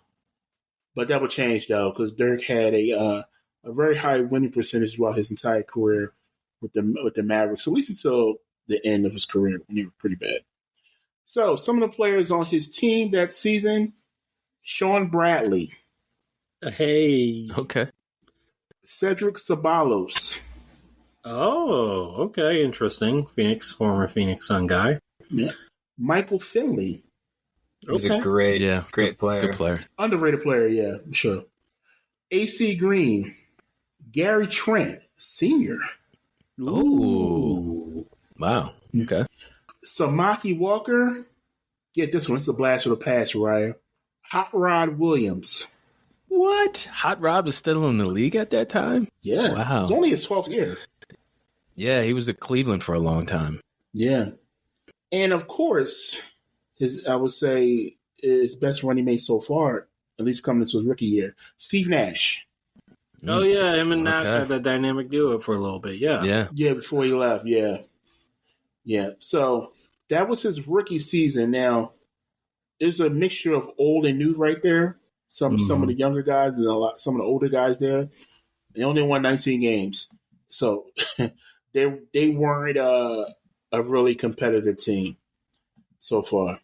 But that would change, though, because Dirk had a very high winning percentage throughout his entire career with the Mavericks, at least until the end of his career when he was pretty bad. So some of the players on his team that season: Sean Bradley. Hey. Okay. Cedric Ceballos. Oh, okay. Interesting. Former Phoenix Sun guy. Yeah. Michael Finley. He's a great player. Good player. Underrated player, yeah, for sure. AC Green. Gary Trent, Sr. Ooh. Wow. Okay. Samaki Walker. Get this one. It's a blast for the past, Ryan. Hot Rod Williams. What? Hot Rod was still in the league at that time? Yeah. Wow. It was only his 12th year. Yeah, he was at Cleveland for a long time. Yeah. And of course, his best running mate so far, at least coming into his rookie year, Steve Nash. Oh, yeah. Him and Nash had that dynamic duo for a little bit. Yeah. Yeah. Yeah, before he left. Yeah. Yeah. So that was his rookie season. Now, there's a mixture of old and new right there. Some of the younger guys and some of the older guys there. They only won 19 games. So they weren't a really competitive team so far.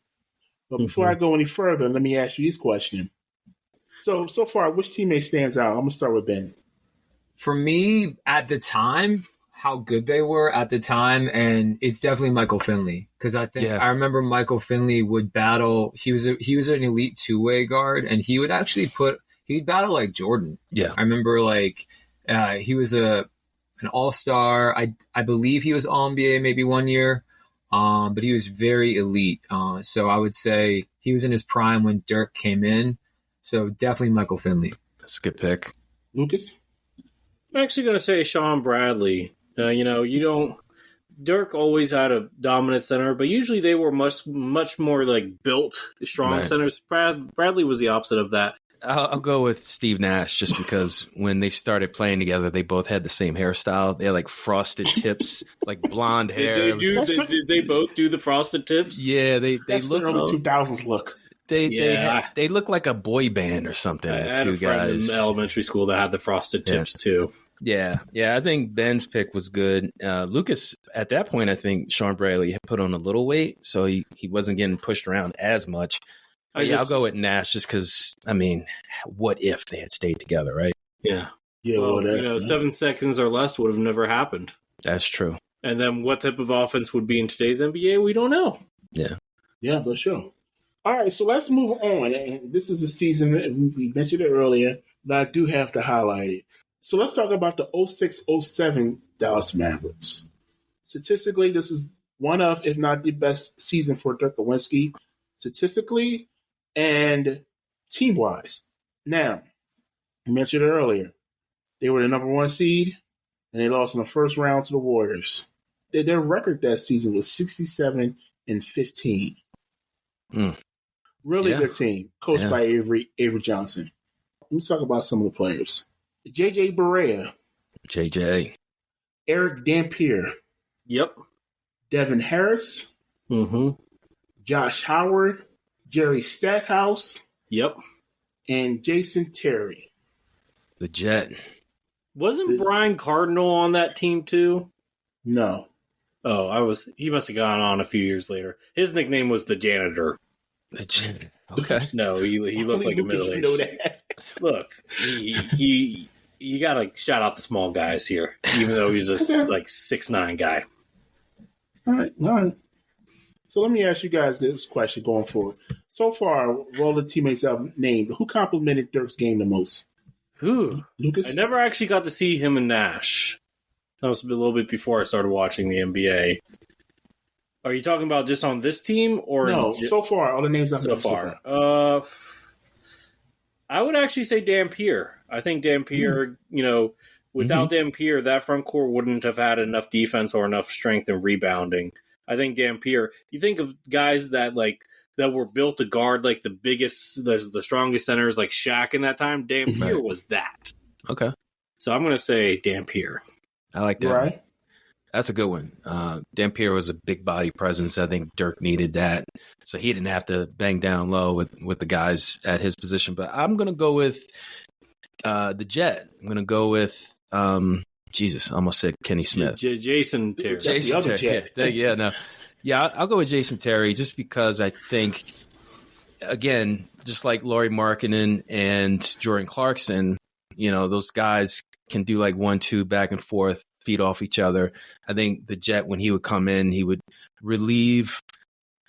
But before I go any further, let me ask you this question. So far, which teammate stands out? I'm going to start with Ben. For me, at the time, how good they were at the time, and it's definitely Michael Finley, because I remember Michael Finley would battle. He was an elite two-way guard, and he would actually he'd battle like Jordan. Yeah, I remember he was an all-star. I believe he was All-NBA maybe one year, but he was very elite. So I would say he was in his prime when Dirk came in. So definitely Michael Finley. That's a good pick. Lucas? I'm actually going to say Sean Bradley. Dirk always had a dominant center, but usually they were much more like built, strong centers. Bradley was the opposite of that. I'll go with Steve Nash just because when they started playing together, they both had the same hairstyle. They had like frosted tips, like blonde hair. Did they both do the frosted tips? Yeah, they look early 2000s look. They look like a boy band or something. I the had two a friend guys in elementary school that had the frosted tips too. Yeah. I think Ben's pick was good. Lucas, at that point, I think Sean Bradley had put on a little weight, so he wasn't getting pushed around as much. I'll go with Nash just because, what if they had stayed together, right? Yeah. Yeah. Well, 7 seconds or less would have never happened. That's true. And then what type of offense would be in today's NBA? We don't know. Yeah. Yeah, for sure. All right, so let's move on. And this is a season, we mentioned it earlier, but I do have to highlight it. So let's talk about the 06-07 Dallas Mavericks. Statistically, this is one of, if not the best season for Dirk Nowitzki, statistically and team-wise. Now, I mentioned it earlier. They were the number 1 seed, and they lost in the first round to the Warriors. Their record that season was 67-15. Really good team, coached by Avery Johnson. Let's talk about some of the players. JJ Barea. JJ. Eric Dampier. Yep. Devin Harris. Mm-hmm. Josh Howard. Jerry Stackhouse. Yep. And Jason Terry. The Jet. Wasn't Brian Cardinal on that team too? No. Oh, he must have gone on a few years later. His nickname was the Janitor. The Jet. Okay. No, he looked like a middle-aged. Look, you gotta shout out the small guys here, even though he's a 6'9" guy. All right. So So let me ask you guys this question going forward. So far, of all the teammates I've named, who complimented Dirk's game the most? Who? Lucas? I never actually got to see him and Nash. That was a little bit before I started watching the NBA. Are you talking about just on this team or No, so far, all the names I've named so far. I would actually say Dampier. I think Dampier, without Dampier, that front court wouldn't have had enough defense or enough strength in rebounding. I think Dampier, you think of guys that were built to guard like the biggest, the strongest centers like Shaq in that time. Dampier was that. Okay. So I'm going to say Dampier. I like that. Right. That's a good one. Dampier was a big body presence. I think Dirk needed that. So he didn't have to bang down low with the guys at his position. But I'm going to go with the Jet. I'm going to go with, Jesus, I almost said Kenny Smith. Jason Terry. That's the other Jet. I'll go with Jason Terry just because I think, again, just like Lauri Markkanen and Jordan Clarkson, those guys can do like 1-2 back and forth, feed off each other. I think the Jet, when he would come in, he would relieve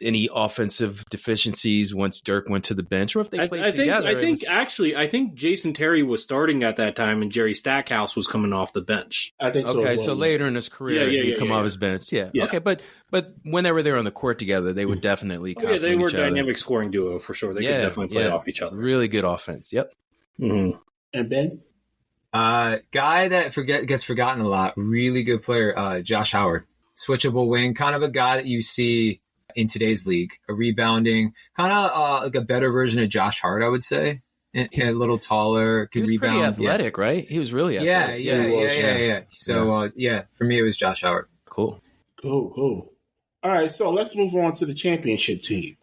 any offensive deficiencies once Dirk went to the bench, or if they played together. I think Jason Terry was starting at that time, and Jerry Stackhouse was coming off the bench. I think so. Okay, so later in his career, he'd come off his bench. Yeah. Okay, but whenever they were on the court together, they would definitely complement they were each other. Dynamic scoring duo for sure. They could definitely play off each other. Really good offense. Yep. Mm-hmm. And Ben? Guy that gets forgotten a lot, really good player, Josh Howard. Switchable wing, kind of a guy that you see in today's league, a rebounding, kind of like a better version of Josh Hart, I would say. A little taller, could rebound. He was pretty athletic, right? He was really athletic. Yeah. So, for me, it was Josh Howard. Cool. All right, so let's move on to the championship team.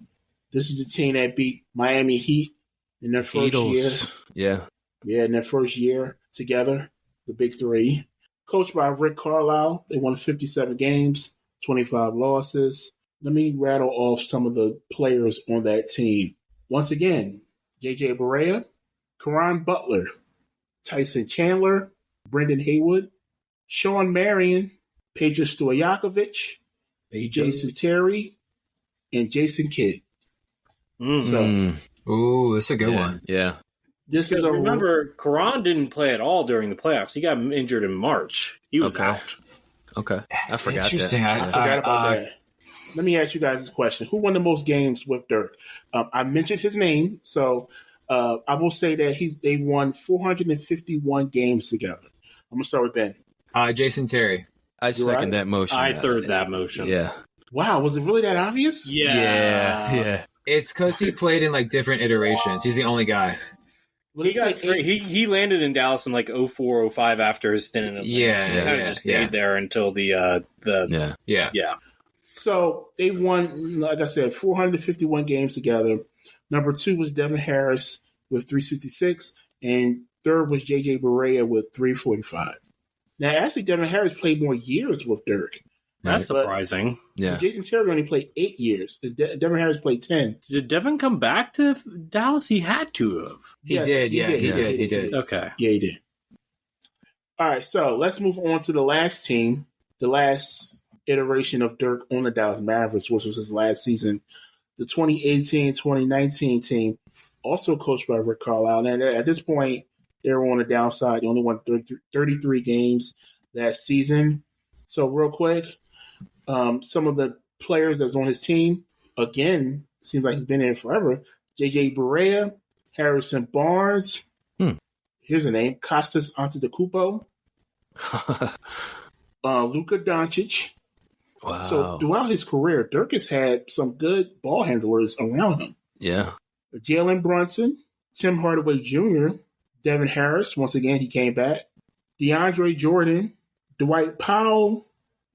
This is the team that beat Miami Heat in their first year. Yeah, in their first year together, the Big Three. Coached by Rick Carlisle, they won 57 games, 25 losses. Let me rattle off some of the players on that team. Once again, J.J. Barea, Caron Butler, Tyson Chandler, Brendan Haywood, Sean Marion, Peja Stojakovic, Jason Terry, and Jason Kidd. Ooh, that's a good one. Yeah. Remember, Caron didn't play at all during the playoffs. He got injured in March. He was out. Okay. I forgot interesting. that. I forgot about that. Let me ask you guys this question. Who won the most games with Dirk? I mentioned his name, so I will say that they won 451 games together. I'm going to start with Ben. Jason Terry. I second that motion. I third that motion. Yeah. Wow, was it really that obvious? Yeah. It's because he played in like different iterations. He's the only guy. He landed in Dallas in like 04, 05 after his stint in Atlanta. He kind of just stayed there until the So they won, like I said, 451 games together. Number 2 was Devin Harris with 366, and third was J.J. Barea with 345. Now, actually, Devin Harris played more years with Dirk. That's surprising. Yeah. Jason Terry only played 8 years. Devin Harris played 10. Did Devin come back to Dallas? He had to have. He did. Okay. Yeah, he did. All right, so let's move on to the last team, the last iteration of Dirk on the Dallas Mavericks, which was his last season. The 2018-2019 team, also coached by Rick Carlisle. And at this point, they were on the downside. They only won 33 games that season. So real quick, some of the players that was on his team, again, seems like he's been there forever. J.J. Barea, Harrison Barnes. Here's a name, Kostas Antetokounmpo. Luka Doncic. Wow. So throughout his career, Dirk has had some good ball handlers around him. Yeah. Jalen Brunson, Tim Hardaway Jr., Devin Harris, once again, he came back. DeAndre Jordan, Dwight Powell,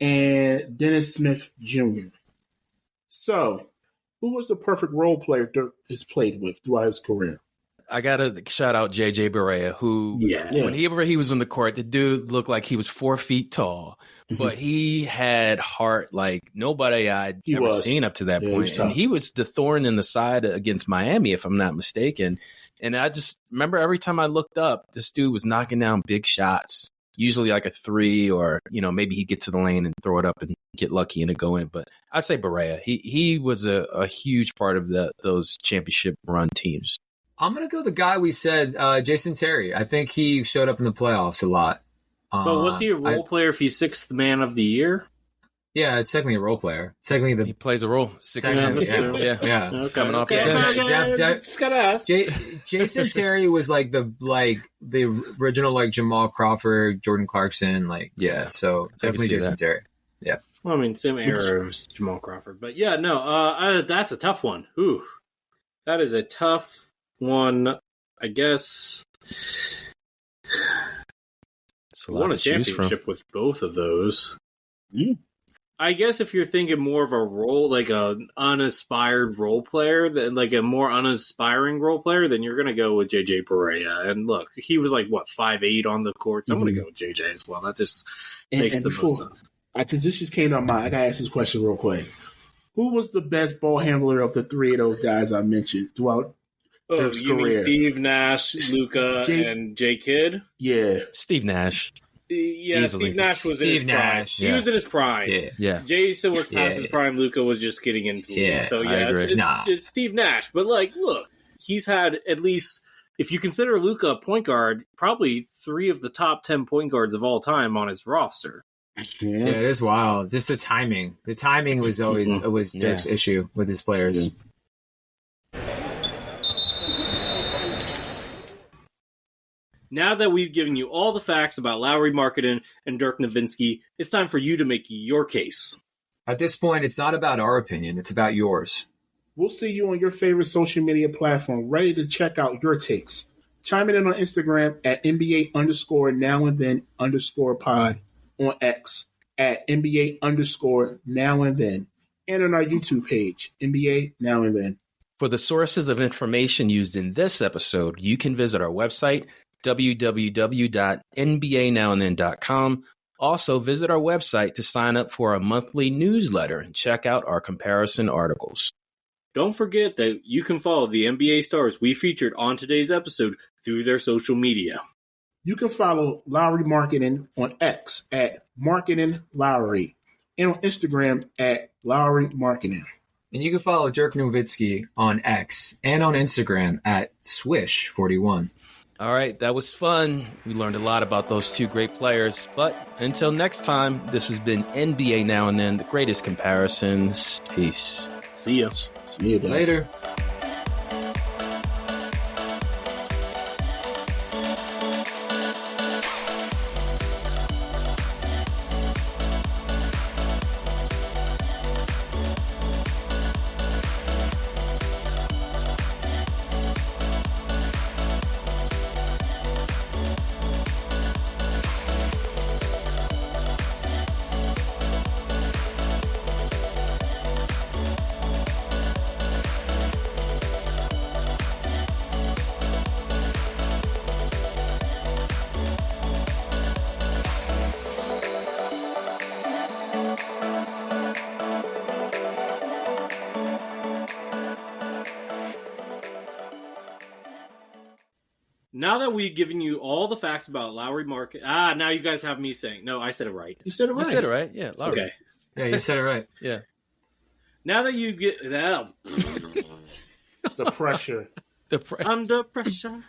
and Dennis Smith Jr. So, who was the perfect role player Dirk has played with throughout his career? I got to shout out J.J. Barea, who, whenever he was on the court, the dude looked like he was 4 feet tall, but he had heart like nobody I'd ever seen up to that point. And he was the thorn in the side against Miami, if I'm not mistaken. And I just remember every time I looked up, this dude was knocking down big shots. usually like a 3 or, maybe he'd get to the lane and throw it up and get lucky and it go in. But I say Barea. He was a huge part of those championship run teams. I'm going to go the guy we said, Jason Terry. I think he showed up in the playoffs a lot. But was he a role player if he's 6th man of the year? Yeah, it's technically a role player. It's technically he plays a role. 6 man. Yeah. He's coming off the bench. Just gotta ask. Jason Terry was like the original like Jamal Crawford, Jordan Clarkson, So definitely Jason Terry. Yeah. Well, I mean, same era as Jamal Crawford, but yeah, no, that's a tough one. Ooh, that is a tough one. I guess. Won a championship with both of those. Yeah. I guess if you're thinking more of a role, like an unaspired role player, like a more unaspiring role player, then you're going to go with JJ Barea. And look, he was like, 5'8" on the court. So I'm going to go with JJ as well. That just makes the most sense. I think this just came to my mind. I got to ask this question real quick. Who was the best ball handler of the 3 of those guys I mentioned throughout Dirk's career? Mean Steve Nash, Luka, and J. Kidd? Yeah. Steve Nash. Yeah, Easily. Steve Nash was in his prime. He was in his prime. Yeah. Jason was past his prime. Luka was just getting into the league. So, it's Steve Nash. But, look, he's had at least, if you consider Luka a point guard, probably 3 of the top 10 point guards of all time on his roster. Yeah, it is wild. Just the timing. The timing was always Dirk's issue with his players. Yeah. Now that we've given you all the facts about Lauri Markkanen and Dirk Nowitzki, it's time for you to make your case. At this point, it's not about our opinion. It's about yours. We'll see you on your favorite social media platform, ready to check out your takes. Chime in on Instagram at NBA_now_and_then_pod, on X at NBA_now_and_then, and on our YouTube page, NBA Now and Then. For the sources of information used in this episode, you can visit our website, www.nbanowandthen.com. Also, visit our website to sign up for a monthly newsletter and check out our comparison articles. Don't forget that you can follow the NBA stars we featured on today's episode through their social media. You can follow Lauri Markkanen on X at MarkkanenLauri and on Instagram at Lauri Markkanen. And you can follow Dirk Nowitzki on X and on Instagram at Swish41. All right, that was fun. We learned a lot about those 2 great players. But until next time, this has been NBA Now and Then, the greatest comparisons. Peace. See ya. See you guys. Later. Now that we've given you all the facts about Lauri Markkanen... now you guys have me saying... No, I said it right. You said it right. You said it right, yeah. Lauri. Okay. Yeah, you said it right. Yeah. Now that you get... The pressure. Under pressure.